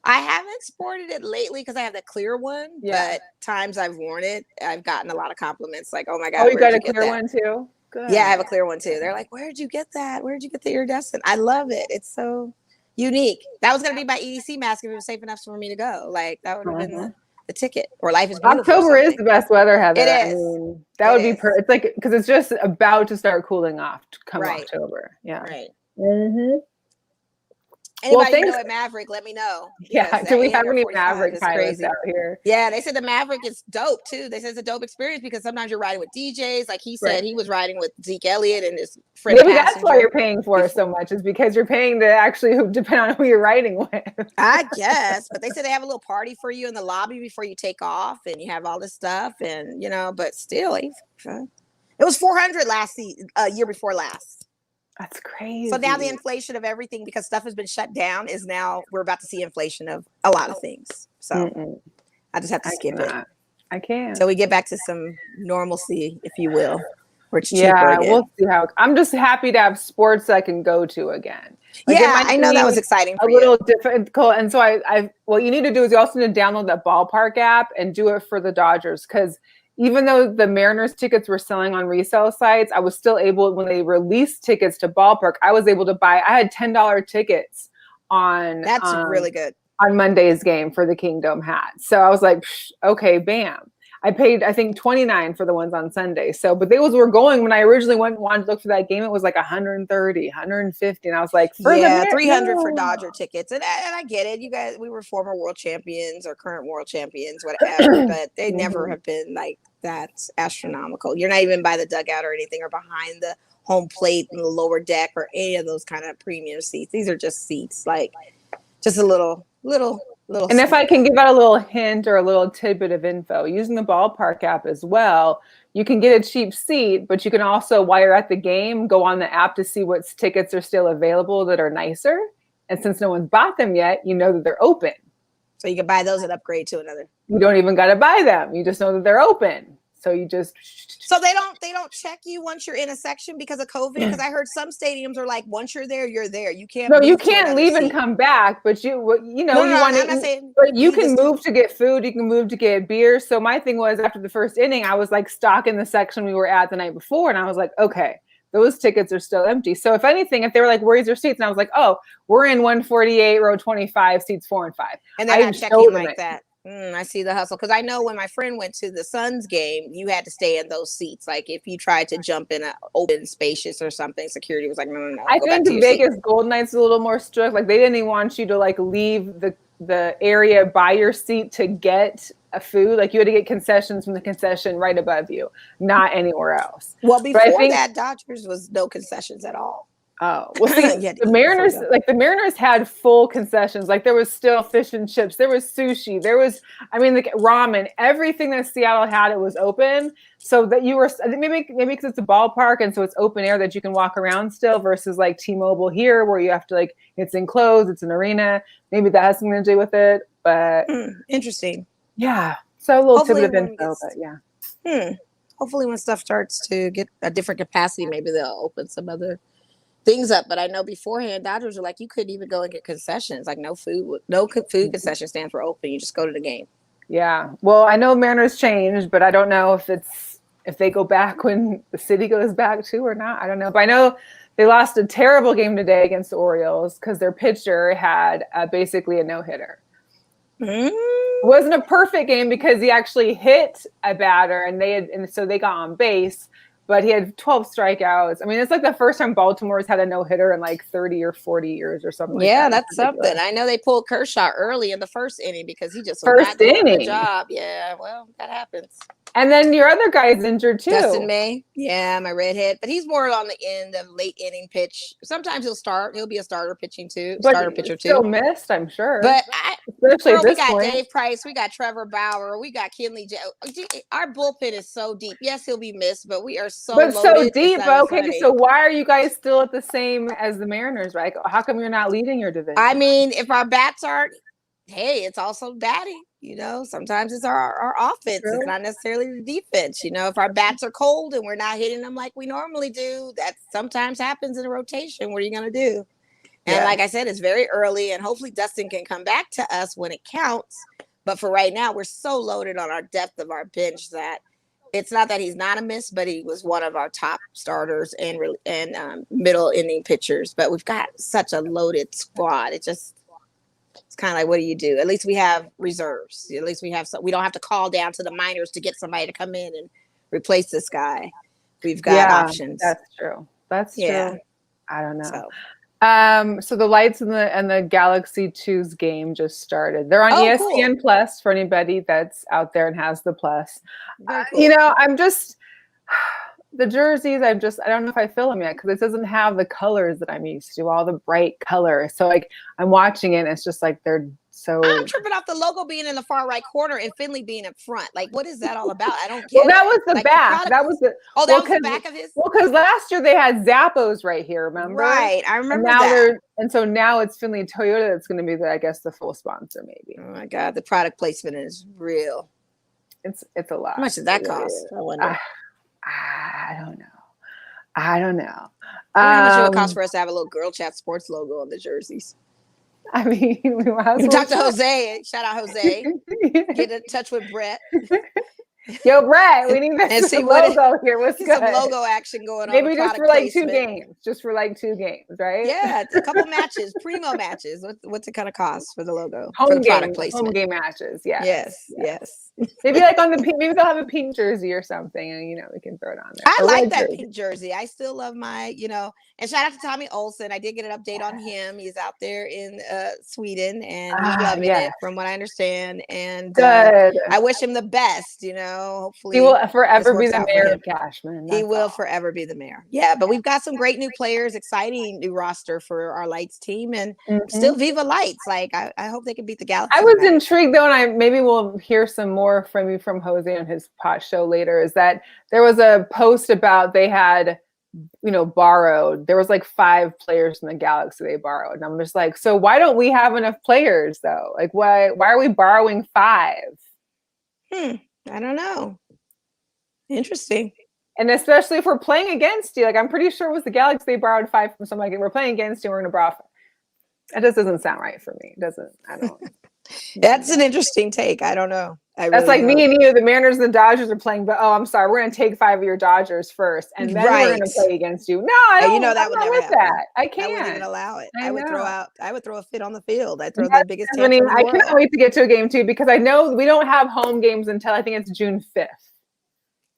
B: I haven't sported it lately because I have the clear one. Yeah. But times I've worn it, I've gotten a lot of compliments. Like, "Oh my god!"
A: Oh, you got a clear one too? Good.
B: Yeah, I have a clear one too. They're like, "Where'd you get that? Where'd you get the iridescent?" I love it. It's so unique. That was gonna be my EDC mask if it was safe enough for me to go. Like that would have been the ticket. Or Life is Beautiful.
A: October is the best weather, Heather.
B: It is.
A: I mean, that would be perfect. It's like because it's just about to start cooling off come October. Yeah.
B: Right.
A: Mm-hmm.
B: Anybody know at Maverick, let me know.
A: Yeah, do we have any Maverick pilots out here?
B: Yeah, they said the Maverick is dope too. They said it's a dope experience because sometimes you're riding with DJs. Like he said, he was riding with Zeke Elliott and his friend.
A: Maybe that's why you're paying for it so much, is because you're paying to actually depend on who you're riding with.
B: I guess, but they said they have a little party for you in the lobby before you take off, and you have all this stuff, and but still, it was $400 year before last.
A: That's crazy.
B: So now the inflation of everything, because stuff has been shut down, is now we're about to see inflation of a lot of things. So I just have to skip it.
A: I can't.
B: So we get back to some normalcy, if you will. Where it's cheaper again.
A: We'll see how. I'm just happy to have sports I can go to again.
B: Like I know that was exciting for
A: you. A little difficult. And so what you need to do is you also need to download that Ballpark app and do it for the Dodgers, because even though the Mariners tickets were selling on resale sites, I was still able, when they released tickets to Ballpark, I was able to buy, I had $10 tickets on.
B: That's really good.
A: On Monday's game for the Kingdom hat. So I was like, okay, bam. I paid, I think, $29 for the ones on Sunday. So, but those were going, when I originally wanted to look for that game, it was like $130, $150. And I was like,
B: $300 for Dodger tickets. And I get it. You guys, we were former world champions or current world champions, whatever, but they never have been like that astronomical. You're not even by the dugout or anything, or behind the home plate in the lower deck or any of those kind of premium seats. These are just seats, like just a little. And
A: if I can give out a little hint or a little tidbit of info, using the Ballpark app as well, you can get a cheap seat, but you can also, while you're at the game, go on the app to see what tickets are still available that are nicer. And since no one's bought them yet, you know that they're open.
B: So you can buy those and upgrade to another.
A: You don't even got to buy them. You just know that they're open. So you just.
B: So they don't check you once you're in a section because of COVID. Because I heard some stadiums are like, once you're there, you're there. You can't.
A: No, you can't leave and come back. But you want to. But you can move to get food. You can move to get beer. So my thing was, after the first inning, I was like stocking the section we were at the night before, and I was like, okay, those tickets are still empty. So if anything, if they were like, where's your seats? And I was like, oh, we're in 148, row 25, seats 4 and 5.
B: And they're not checking like that. I see the hustle, because I know when my friend went to the Suns game, you had to stay in those seats. Like if you tried to jump in an open spacious or something, security was like, no.
A: I think the Vegas Golden Knights a little more strict. Like they didn't even want you to like leave the area by your seat to get a food. Like you had to get concessions from the concession right above you, not anywhere else.
B: Well, before that, Dodgers was no concessions at all.
A: Oh, well, see, the Mariners had full concessions. Like there was still fish and chips. There was sushi. There was, ramen. Everything that Seattle had, it was open. So that you were, I think maybe because it's a ballpark and so it's open air that you can walk around still, versus like T-Mobile here where you have to it's enclosed, it's an arena. Maybe that has something to do with it. But
B: interesting.
A: Yeah. So a little tidbit of info, but yeah.
B: Hopefully when stuff starts to get a different capacity, maybe they'll open some other things up. But I know beforehand, Dodgers were like, you couldn't even go and get concessions. Like no food concession stands were open. You just go to the game. Yeah.
A: Well, I know Mariners changed, but I don't know if they go back when the city goes back too or not. I don't know. But I know they lost a terrible game today against the Orioles because their pitcher had basically a no-hitter. It wasn't a perfect game because he actually hit a batter and so they got on base. But he had 12 strikeouts. I mean, it's like the first time Baltimore's had a no-hitter in like 30 or 40 years or something like that.
B: Yeah, that's something. I know they pulled Kershaw early in the first inning because he just was not doing a good job. Yeah, well, that happens. Yeah.
A: And then your other guy's injured too.
B: Dustin May. Yeah, my redhead. But he's more on the end of late inning pitch. Sometimes he'll start. He'll be a starter pitching too.
A: But
B: Starter pitcher too.
A: still missed, I'm sure.
B: But
A: especially
B: girl,
A: at this
B: we got
A: point.
B: Dave Price, we got Trevor Bauer, we got Kenley. Our bullpen is so deep. Yes, he'll be missed, but we are so loaded.
A: So deep. Okay, so why are you guys still at the same as the Mariners, right? How come you're not leading your division?
B: I mean, if our bats aren't, hey, it's also batting. Sometimes it's our offense. True. It's not necessarily the defense. If our bats are cold and we're not hitting them like we normally do, that sometimes happens in a rotation. What are you going to do? And like I said, it's very early, and hopefully Dustin can come back to us when it counts. But for right now, we're so loaded on our depth of our bench that it's not that he's not a miss, but he was one of our top starters and middle inning pitchers. But we've got such a loaded squad. It's kind of like, what do you do? At least we have reserves. At least we have we don't have to call down to the minors to get somebody to come in and replace this guy. We've got options.
A: That's true. True. I don't know. So the Lights and the Galaxy 2's game just started. They're on ESPN Plus for anybody that's out there and has the Plus. Cool. I'm just the jerseys. I don't know if I feel them yet because it doesn't have the colors that I'm used to, all the bright colors. So like I'm watching it, and it's just like they're so.
B: I'm tripping off the logo being in the far right corner and Finley being up front. Like, what is that all about? I don't get.
A: Well, that was the back. That was the.
B: Oh, that was the back of his.
A: Well, because last year they had Zappos right here. Remember?
B: Right, I remember that.
A: And so now it's Finley Toyota that's going to be I guess the full sponsor maybe.
B: Oh my God, the product placement is real.
A: It's a lot.
B: How much does that cost? I wonder.
A: I don't know. I don't know.
B: How much it would cost for us to have a little Girl Chat Sports logo on the jerseys?
A: I mean, we
B: talk to Jose. Shout out Jose. Get in touch with Brett.
A: Yo, Brett, we need this logo here. What's good?
B: Some logo action going on.
A: Maybe just for like 2 games. Just for like 2 games, right?
B: Yeah, it's a couple matches, primo matches. What's it kind of cost for the logo?
A: Home game matches. Yeah.
B: Yes.
A: Maybe like on the pink. Maybe they'll have a pink jersey or something, and we can throw it on there.
B: I like that pink jersey. I still love my, And shout out to Tommy Olsen. I did get an update on him. He's out there in Sweden, and he's loving it, from what I understand. And
A: good.
B: I wish him the best. Hopefully
A: he will forever be the mayor of Cashman.
B: He will forever be the mayor. Yeah, but we've got some great new players, exciting new roster for our Lights team, and still Viva Lights. Like I hope they can beat the Galaxy.
A: I was intrigued though, and maybe we'll hear some more from Jose on his pot show later. Is that there was a post about they had borrowed. There was like 5 players from the Galaxy they borrowed, and I'm just like, so why don't we have enough players though? Like why are we borrowing 5?
B: I don't know. Interesting.
A: And especially if we're playing against you, like I'm pretty sure it was the Galaxy they borrowed 5 from somebody. We're playing against you, we're gonna borrow 5. That just doesn't sound right for me. It doesn't. I don't.
B: That's an interesting take. I don't know.
A: That's like me and you. The Mariners and the Dodgers are playing, but I'm sorry, we're gonna take 5 of your Dodgers first, and then we're gonna play against you. No, I don't.
B: That would never happen.
A: That. I can't.
B: I wouldn't even allow it. I would throw a fit on the field. I'd throw the biggest.
A: I cannot wait to get to a game too, because I know we don't have home games until I think it's June 5th.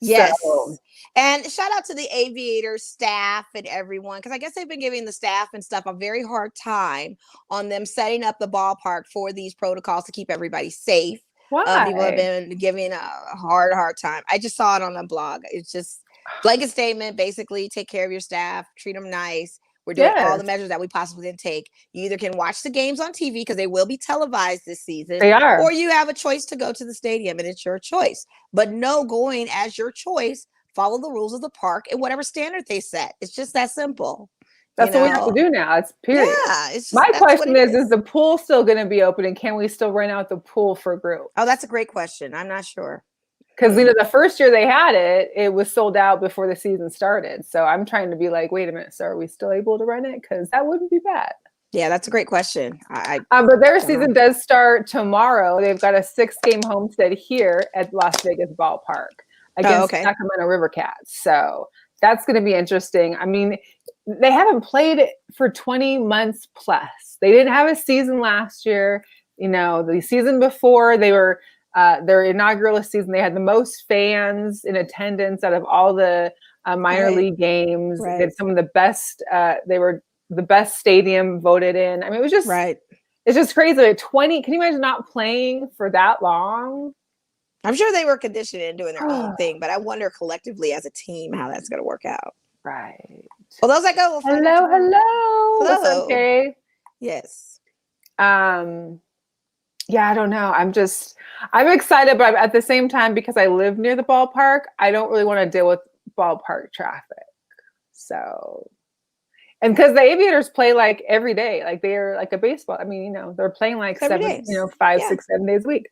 B: Yes. So. And shout out to the Aviators staff and everyone, because I guess they've been giving the staff and stuff a very hard time on them setting up the ballpark for these protocols to keep everybody safe.
A: Why?
B: People have been giving a hard time. I just saw it on a blog. It's just blanket statement, basically take care of your staff, treat them nice. We're doing all the measures that we possibly can take. You either can watch the games on TV because they will be televised this season.
A: They are.
B: Or you have a choice to go to the stadium, and it's your choice. But no going as your choice. Follow the rules of the park and whatever standard they set. It's just that simple.
A: That's what we have to do now. It's period.
B: Yeah. It's just,
A: my question is the pool still going to be open, and can we still rent out the pool for group?
B: Oh, that's a great question. I'm not sure.
A: Because the first year they had it was sold out before the season started. So I'm trying to be like, wait a minute, so are we still able to rent it? Because that wouldn't be bad.
B: Yeah, that's a great question.
A: But their season does start tomorrow. They've got a 6-game homestand here at Las Vegas Ballpark against Sacramento River Cats. So that's going to be interesting. I mean, they haven't played for 20 months plus. They didn't have a season last year. The season before they were their inaugural season, they had the most fans in attendance out of all the minor league games. They had some of the best. They were the best stadium voted in. I mean, it was just it's just crazy. Like 20. Can you imagine not playing for that long?
B: I'm sure they were conditioned and doing their own thing, but I wonder collectively as a team how that's going to work out.
A: Right.
B: Well, those I go. We'll find
A: Hello,
B: out tomorrow.
A: hello. What's
B: Hello.
A: up, Kay?
B: Yes.
A: Yeah, I don't know. I'm excited, but at the same time, because I live near the ballpark, I don't really want to deal with ballpark traffic. So, and because the Aviators play like every day, like they're like a baseball. I mean, they're playing like
B: Every
A: 7,
B: day.
A: 5, 6, 7 days a week.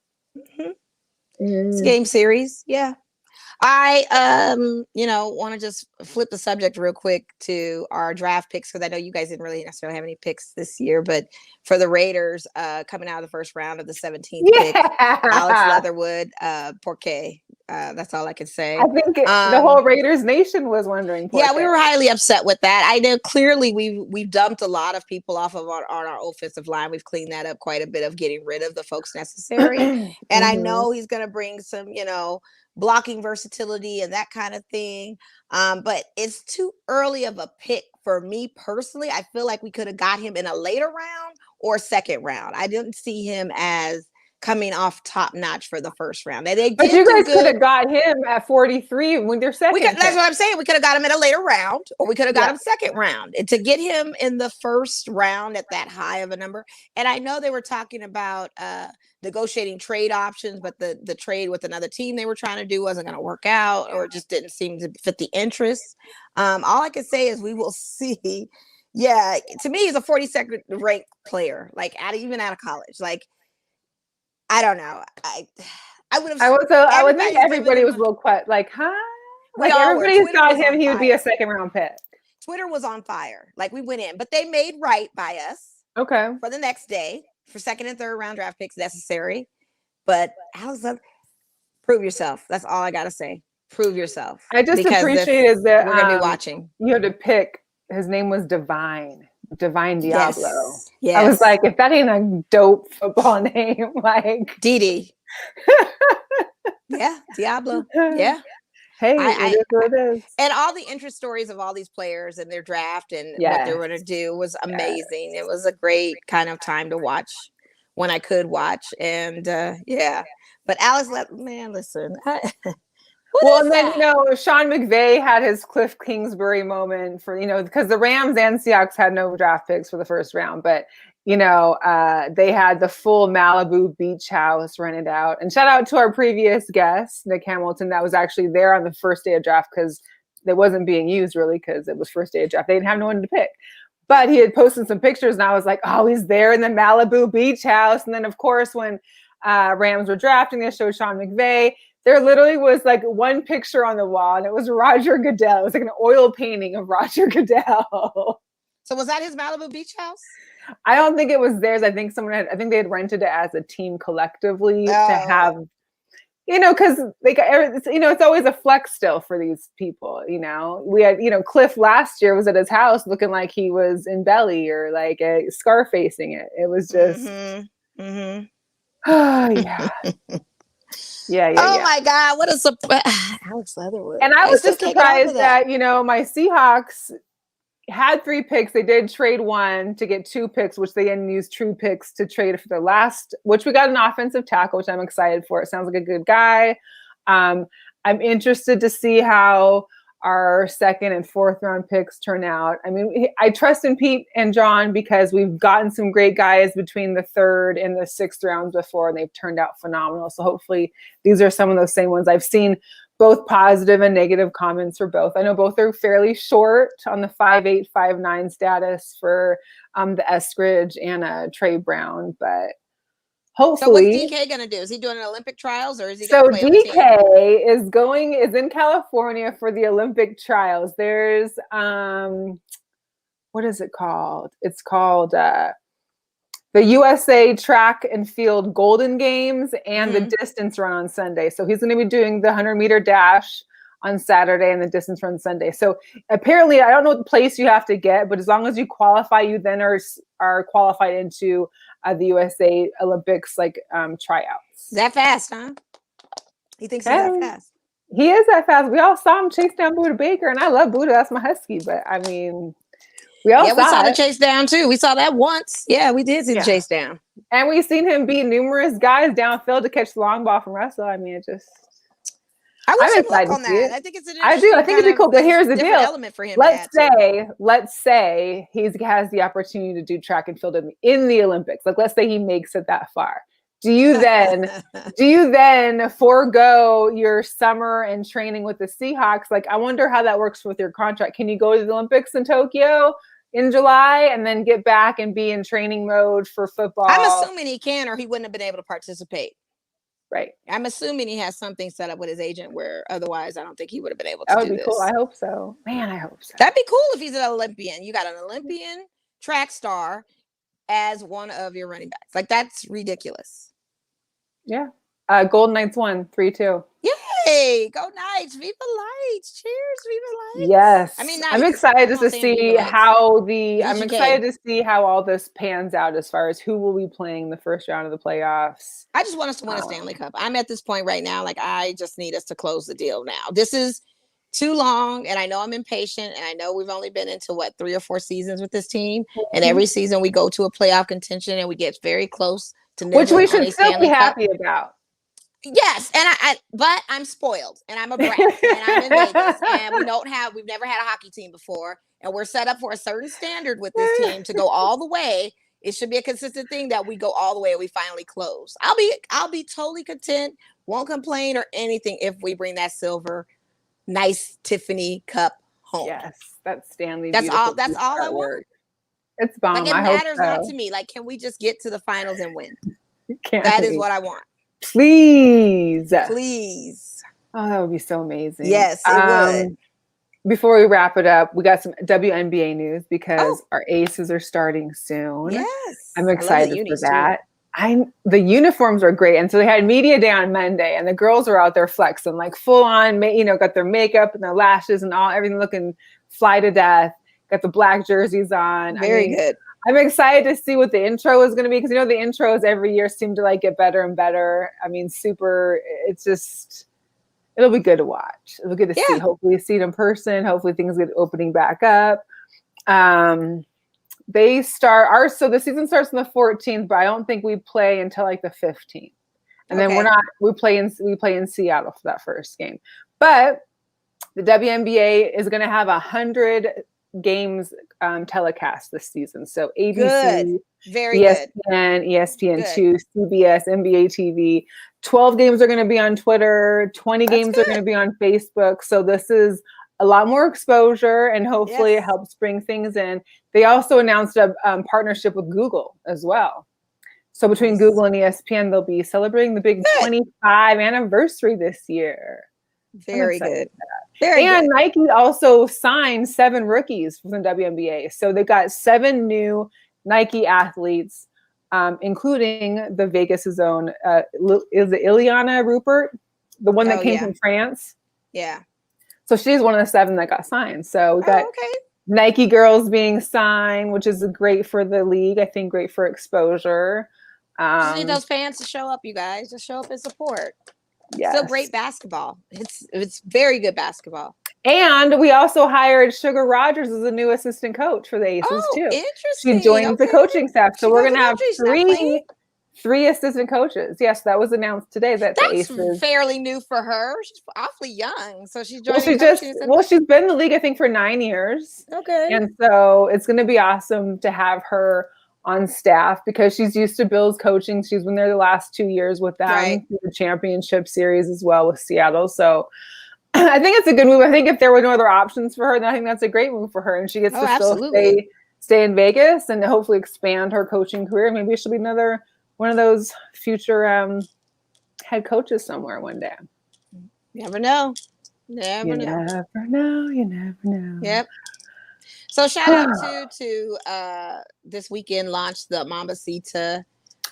B: It's game series. Yeah. I want to just flip the subject real quick to our draft picks, because I know you guys didn't really necessarily have any picks this year, but for the Raiders, coming out of the first round of the 17th pick, Alex Leatherwood, Porque. That's all I can say.
A: I think the whole Raiders nation was wondering.
B: Yeah, we were highly upset with that. I know clearly we've dumped a lot of people off of our offensive line. We've cleaned that up quite a bit of getting rid of the folks necessary. And I know he's going to bring some, blocking versatility and that kind of thing. But it's too early of a pick for me personally. I feel like we could have got him in a later round or second round. I didn't see him as coming off top notch for the first round. But you
A: guys could have got him at 43 when they're second.
B: That's what I'm saying. We could have got him in a later round, or we could have got him second round. And to get him in the first round at that high of a number. And I know they were talking about negotiating trade options, but the trade with another team they were trying to do wasn't going to work out, or it just didn't seem to fit the interests. All I can say is we will see. Yeah, to me, he's a 42nd ranked player, like even out of college. Like, I don't know. I would have.
A: I would think everybody was a little quiet. Like, huh? Like everybody thought he would be a second round pick.
B: Twitter was on fire. Like, we went in, but they made right by us.
A: Okay.
B: For the next day, for second and third round draft picks necessary. But Alex, prove yourself. That's all I gotta say. Prove yourself.
A: I just appreciated that
B: we're gonna be watching.
A: You had to pick. His name was Divine Diablo.
B: Yes.
A: I was like, if that ain't a dope football name, like
B: Didi. Yeah, Diablo. Yeah.
A: Hey, it is what it is.
B: And all the interest stories of all these players and their draft and what they're going to do was amazing. It was a great kind of time to watch when I could watch. And but Alex, listen.
A: And then, Sean McVay had his Cliff Kingsbury moment for, because the Rams and Seahawks had no draft picks for the first round, but, they had the full Malibu beach house rented out. And shout out to our previous guest, Nick Hamilton, that was actually there on the first day of draft because it wasn't being used really because it was first day of draft. They didn't have no one to pick. But he had posted some pictures and I was like, oh, he's there in the Malibu beach house. And then, of course, when Rams were drafting, they showed Sean McVay. There literally was like one picture on the wall and it was Roger Goodell. It was like an oil painting of Roger Goodell.
B: So was that his Malibu beach house?
A: I don't think it was theirs. I think they had rented it as a team collectively to have, because it's always a flex still for these people. We had, Cliff last year was at his house looking like he was in belly or like a scar facing it. It was just, oh yeah. Yeah.
B: Oh my God, what a surprise. Alex Leatherwood.
A: And I was just surprised that, my Seahawks had 3 picks. They did trade 1 to get 2 picks, which they then used true picks to trade for the last, which we got an offensive tackle, which I'm excited for. It sounds like a good guy. I'm interested to see how our second and fourth round picks turn out. I mean, I trust in Pete and John because we've gotten some great guys between the third and the sixth rounds before, and they've turned out phenomenal. So hopefully these are some of those same ones. I've seen both positive and negative comments for both. I know both are fairly short on the 5'8", 5'9" status for the Eskridge and Trey Brown, but hopefully.
B: So what's DK going to do? Is he doing Olympic trials or is he
A: going to play DK is in California for the Olympic trials. There's what is it called? It's called the USA Track and Field Golden Games and the distance run on Sunday. So he's going to be doing the 100-meter dash on Saturday and the distance run Sunday. So apparently, I don't know what place you have to get, but as long as you qualify, you then are qualified into the USA Olympics tryouts.
B: That fast, huh? He thinks he's that fast.
A: He is that fast. We all saw him chase down Buda Baker, and I love Buda. That's my husky, but I mean, we saw
B: the chase down too. We saw that once. Yeah, we did see the chase down.
A: And we've seen him beat numerous guys downfield to catch the long ball from Russell. I mean,
B: I wish
A: I'm
B: him luck
A: excited
B: on
A: to see
B: that.
A: it.
B: I think it's an
A: I do. I
B: interesting
A: think it'd be cool. But here's the deal.
B: element for him.
A: Let's say he has the opportunity to do track and field in the Olympics. Like, let's say he makes it that far. Do you then forego your summer and training with the Seahawks? Like, I wonder how that works with your contract. Can you go to the Olympics in Tokyo in July and then get back and be in training mode for football?
B: I'm assuming he can, or he wouldn't have been able to participate.
A: Right.
B: I'm assuming he has something set up with his agent where otherwise I don't think he would have been able to
A: do this.
B: That would be
A: cool. I hope so. Man, I hope so.
B: That'd be cool if he's an Olympian. You got an Olympian track star as one of your running backs. Like, that's ridiculous.
A: Yeah. Golden Knights won 3-2.
B: Yay! Go Knights! Viva Lights! Cheers! Viva Lights!
A: Yes.
B: I mean,
A: I'm excited just to see how all this pans out as far as who will be playing the first round of the playoffs.
B: I just want us to win a Stanley Cup. I'm at this point right now. Like, I just need us to close the deal now. This is too long, and I know I'm impatient, and I know we've only been into 3 or 4 seasons with this team, and every season we go to a playoff contention and we get very close to
A: which we should still be happy about.
B: Yes, and but I'm spoiled, and I'm a brat, and I'm in Vegas, and we've never had a hockey team before, and we're set up for a certain standard with this team to go all the way. It should be a consistent thing that we go all the way and we finally close. I'll be totally content, won't complain or anything if we bring that silver, nice Tiffany cup home.
A: Yes, that's Stanley.
B: That's all I want.
A: It's bomb.
B: Like, it matters not to me. Like, can we just get to the finals and win? That is what I want.
A: Please.
B: Oh,
A: that would be so amazing.
B: Yes, it would.
A: Before we wrap it up, we got some WNBA news because our Aces are starting soon.
B: Yes,
A: I'm excited for that. The uniforms are great, and so they had media day on Monday, and the girls were out there flexing, like full on, got their makeup and their lashes and everything looking fly to death. Got the black jerseys on.
B: Very good.
A: I'm excited to see what the intro is going to be because the intros every year seem to get better and better. I mean, it'll be good to watch. It'll be good to see. Hopefully see it in person. Hopefully things get opening back up. So the season starts on the 14th, but I don't think we play until the 15th. And then we play in Seattle for that first game. But the WNBA is going to have 100 games telecast this season. So ABC,
B: Very
A: ESPN,
B: good.
A: ESPN2, CBS, NBA TV. 12 games are going to be on Twitter. 20 games are going to be on Facebook. So this is a lot more exposure, and hopefully it helps bring things in. They also announced a partnership with Google as well. So between Google and ESPN, they'll be celebrating the big 25 anniversary this year.
B: Very good.
A: Nike also signed 7 rookies from the WNBA. So they've got 7 new Nike athletes, including the Vegas' own, is it Ileana Rupert? The one that came from France?
B: Yeah.
A: So she's one of the 7 that got signed. So we got Nike girls being signed, which is great for the league. I think great for exposure.
B: Just need those fans to show up, you guys. Just show up and support. Yes. Still great basketball. It's very good basketball.
A: And we also hired Sugar Rogers as a new assistant coach for the Aces too.
B: Interesting.
A: She joins the coaching staff. So we're gonna have 3 assistant coaches. Yes, that was announced today. That's the Aces.
B: Fairly new for her. She's awfully young. So she's joining.
A: She's been in the league, I think, for 9 years.
B: Okay.
A: And so it's gonna be awesome to have her on staff because she's used to Bill's coaching. She's been there the last 2 years with them through the championship series as well with Seattle. So I think it's a good move. I think if there were no other options for her, then I think that's a great move for her. And she gets to still stay in Vegas and hopefully expand her coaching career. Maybe she'll be another one of those future head coaches somewhere one day.
B: You never know.
A: You never know.
B: Yep. So shout out to this weekend launched the Mambacita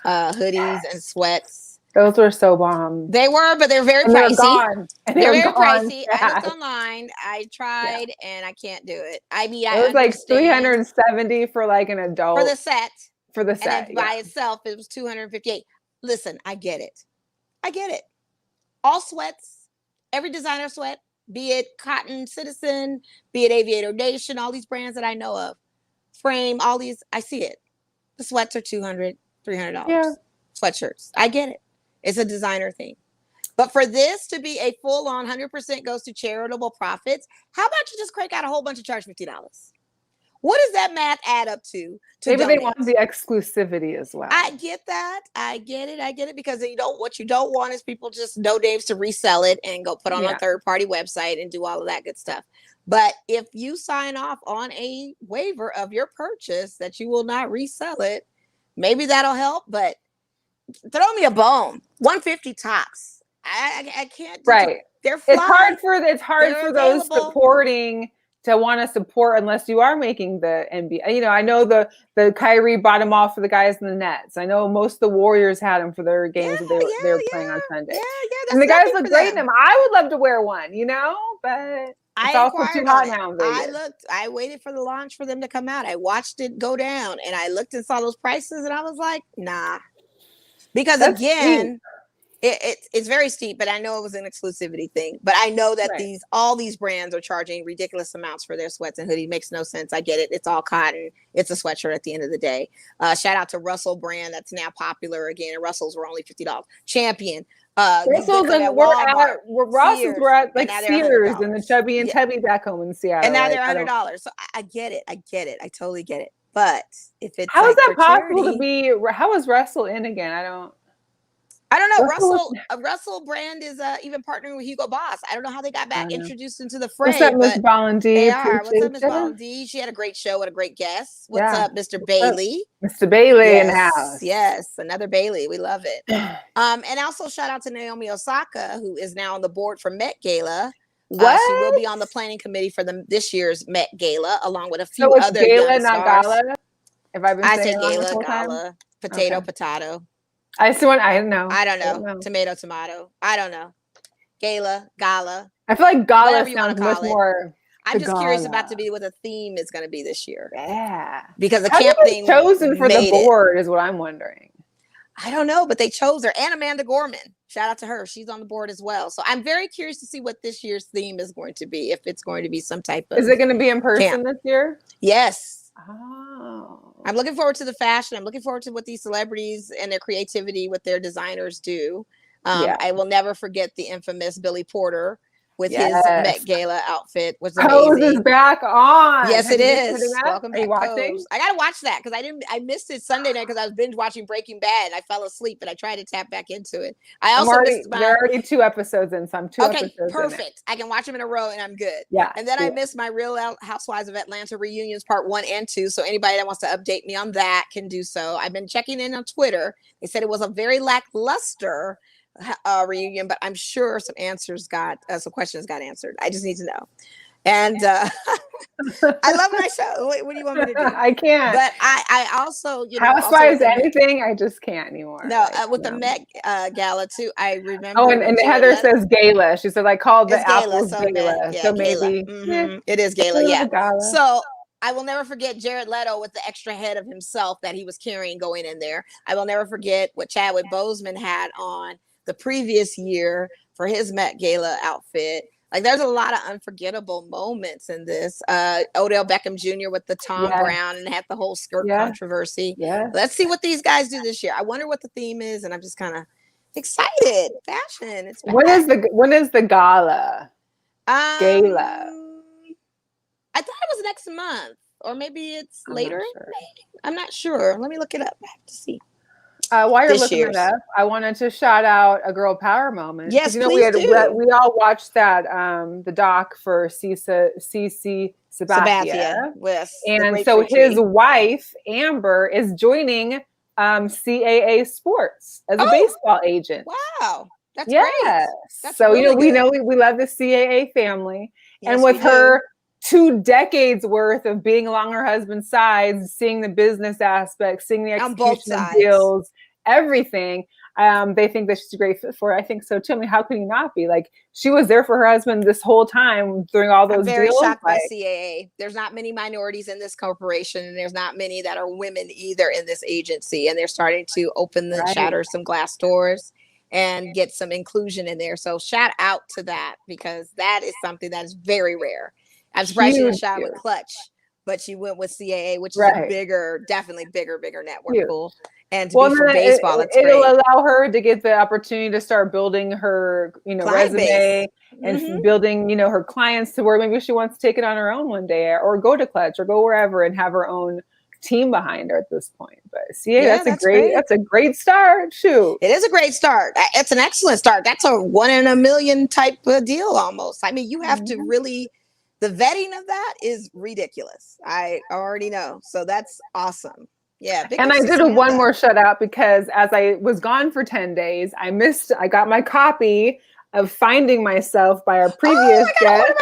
B: hoodies and sweats.
A: Those were so bomb.
B: They were, but they're very pricey.
A: They're
B: very pricey. I looked online. I tried and I can't do it. I mean,
A: it was like $370 for like an adult
B: for the set.
A: And then
B: by itself, it was $258. Listen, I get it. All sweats, every designer sweat, be it Cotton Citizen, be it Aviator Nation, all these brands that I know of, Frame, all these, I see it. The sweats are $200. $300
A: Yeah.
B: sweatshirts. I get it. It's a designer thing. But for this to be a full-on 100% goes to charitable profits, how about you just crank out a whole bunch of charge $50? What does that math add up to
A: Maybe
B: donate?
A: they want the exclusivity as well.
B: I get that. I get it. Because what you don't want is people just no names to resell it and go put on a third-party website and do all of that good stuff. But if you sign off on a waiver of your purchase that you will not resell it, maybe that'll help. But throw me a bone. 150 tops. I can't.
A: Right.
B: They're fly.
A: It's hard for those supporting to want to support unless you are making the NBA. I know the Kyrie bought them off for the guys in the Nets. I know most of the Warriors had them for their games that they were playing on Sunday. And the guys look great in them. I would love to wear one, but it's also too hot now in Vegas.
B: I waited for the launch for them to come out. I watched it go down and I looked and saw those prices and I was like, nah. Because that's again, it's very steep, but I know it was an exclusivity thing. But I know that all these brands are charging ridiculous amounts for their sweats and hoodies. Makes no sense. I get it. It's all cotton. It's a sweatshirt at the end of the day. Shout out to Russell brand that's now popular again. And Russell's were only $50. Champion.
A: Russell's and Russell's were at like Sears and the Chubby and Tubby back home in Seattle.
B: And now they're $100. So I get it. I totally get it. But if it's
A: how is that possible to be? How is Russell in again? I don't
B: know. Russell brand is even partnering with Hugo Boss. I don't know how they got back introduced into the fray.
A: What's up, Miss Bolland?
B: They are. What's up, Miss Bolland? She had a great show and a great guest. What's up, Mr. Bailey?
A: Mr. Bailey in the house.
B: Yes, another Bailey. We love it. And also shout out to Naomi Osaka, who is now on the board for Met Gala. She will be on the planning committee for this year's Met Gala, along with a few other
A: Gala,
B: young
A: not
B: stars.
A: Gala.
B: I say Gala, potato.
A: I see one. I don't know.
B: Tomato. I don't know. Gala.
A: I feel like Gala sounds much more.
B: I'm just curious about to be what the theme is going to be this year.
A: Yeah,
B: because the camp thing
A: chosen for the board is what I'm wondering.
B: I don't know, but they chose her. And Amanda Gorman. Shout out to her. She's on the board as well. So I'm very curious to see what this year's theme is going to be. If it's going to be some type of.
A: Is it going to be in person this year?
B: Yes.
A: Oh.
B: I'm looking forward to the fashion. I'm looking forward to what these celebrities and their creativity, what their designers do. I will never forget the infamous Billy Porter with his Met Gala outfit. Was amazing.
A: Pose is back on.
B: Yes, it is. Welcome back.
A: Are you watching?
B: I gotta watch that because I missed it Sunday night because I was binge watching Breaking Bad and I fell asleep, but I tried to tap back into it. I also
A: there are already 2 episodes in, so I'm 2 episodes in.
B: Perfect. I can watch them in a row and I'm good.
A: Yeah.
B: And then I missed my Real Housewives of Atlanta reunions part 1 and 2. So anybody that wants to update me on that can do so. I've been checking in on Twitter. They said it was a very lackluster reunion, but I'm sure some questions got answered. I just need to know. And I love my show. What do you want me to do?
A: I can't.
B: But I also,
A: Housewives anything, I just can't anymore.
B: No, with the Met Gala too. I remember.
A: Oh, and Heather says gala. She said I called the apples gala.
B: Yeah,
A: so
B: gala.
A: maybe
B: It is gala. Yeah.
A: Gala.
B: So I will never forget Jared Leto with the extra head of himself that he was carrying going in there. I will never forget what Chadwick Boseman had on the previous year for his Met Gala outfit. Like there's a lot of unforgettable moments in this. Odell Beckham Jr. with the Tom Brown and had the whole skirt controversy.
A: Yeah.
B: Let's see what these guys do this year. I wonder what the theme is, and I'm just kind of excited. Fashion. It's back.
A: When is the gala? Gala.
B: I thought it was next month, or maybe it's later. I'm not sure. Let me look it up. I have to see.
A: While you're looking it up, I wanted to shout out a girl power moment.
B: Yes, please do.
A: We all watched that the doc for CC Sabathia.
B: Yes,
A: and so his wife Amber is joining CAA Sports as a baseball agent.
B: Wow, that's great.
A: That's so really we love the CAA family, and with her 2 decades worth of being along her husband's sides, seeing the business aspects, seeing the execution of deals, everything. They think that she's a great fit for it. I think so too. I mean, how could you not be? Like, she was there for her husband this whole time during all those deals.
B: I'm very shocked by CAA. There's not many minorities in this corporation, and there's not many that are women either in this agency. And they're starting to shatter some glass doors and get some inclusion in there. So shout out to that, because that is something that is very rare. I'm surprised you didn't shout with Clutch but she went with CAA, which is
A: Right.
B: a bigger, definitely bigger network
A: Huge.
B: pool. And to be for baseball, it's
A: it'll
B: great.
A: allow her to get the opportunity to start building her,
B: Client
A: resume
B: base.
A: and building, her clients to where maybe she wants to take it on her own one day or go to Clutch or go wherever and have her own team behind her at this point. But CA, that's a great start. Shoot.
B: It is a great start. It's an excellent start. That's a 1 in a million type of deal almost. I mean, you have to really, the vetting of that is ridiculous. I already know. So that's awesome. Yeah.
A: And I did one more shout out because as I was gone for 10 days, I got my copy of Finding Myself by our previous guest,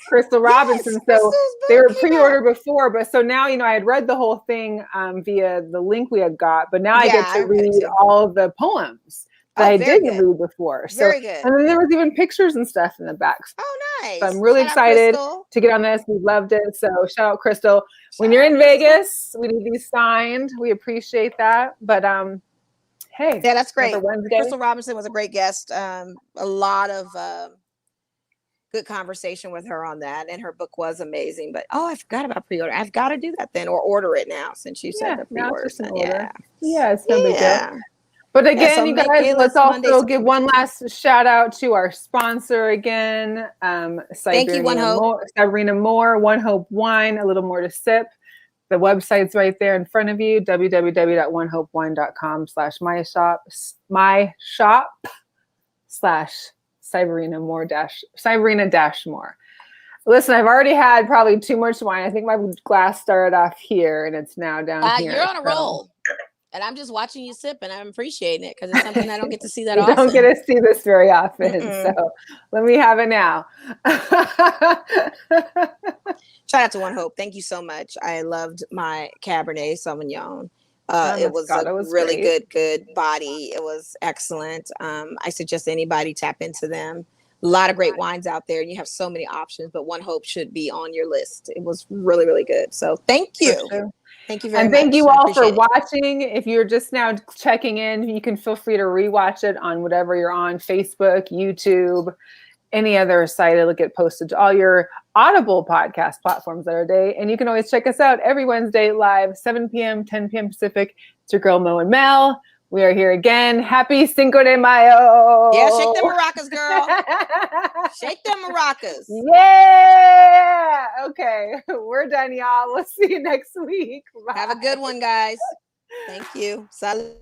A: Crystal Robinson. So they were pre-ordered before, but so now, I had read the whole thing via the link we had got, but now I get to read all of the poems that I didn't read before. So,
B: very good.
A: And then there was even pictures and stuff in the back.
B: Oh, nice.
A: So I'm really excited to get on this. We loved it. So shout out Crystal. When you're in Vegas, we need these signed. We appreciate that. But hey.
B: Yeah, that's great. Crystal Robinson was a great guest. A lot of good conversation with her on that. And her book was amazing. But I forgot about pre-order. I've got to do that then or order it now since you said the pre-order.
A: Yeah, it's no big deal. But again, you guys, let's also give one last shout out to our sponsor again.
B: Thank you, One Hope.
A: Sabrina Moore, One Hope Wine, a little more to sip. The website's right there in front of you, www.onehopewine.com/myshop/Sabrina-More. Listen, I've already had probably too much wine. I think my glass started off here and it's now down here.
B: You're on a roll. And I'm just watching you sip and I'm appreciating it because it's something I don't get to see that often.
A: I don't get to see this very often. So let me have it now.
B: Shout out to One Hope. Thank you so much. I loved my Cabernet Sauvignon. It was really good body. It was excellent. I suggest anybody tap into them. A lot of great wines out there. You have so many options, but One Hope should be on your list. It was really, really good. So thank you. Thank you very much.
A: And thank you all for watching. If you're just now checking in, you can feel free to rewatch it on whatever you're on, Facebook, YouTube, any other site. It'll get posted to all your Audible podcast platforms that are day. And you can always check us out every Wednesday live, 7 p.m., 10 p.m. Pacific. It's your girl, Mo and Mel. We are here again. Happy Cinco de Mayo.
B: Yeah, shake them maracas, girl. Shake them maracas.
A: Yeah. Okay. We're done, y'all. We'll see you next week. Bye.
B: Have a good one, guys. Thank you. Salud.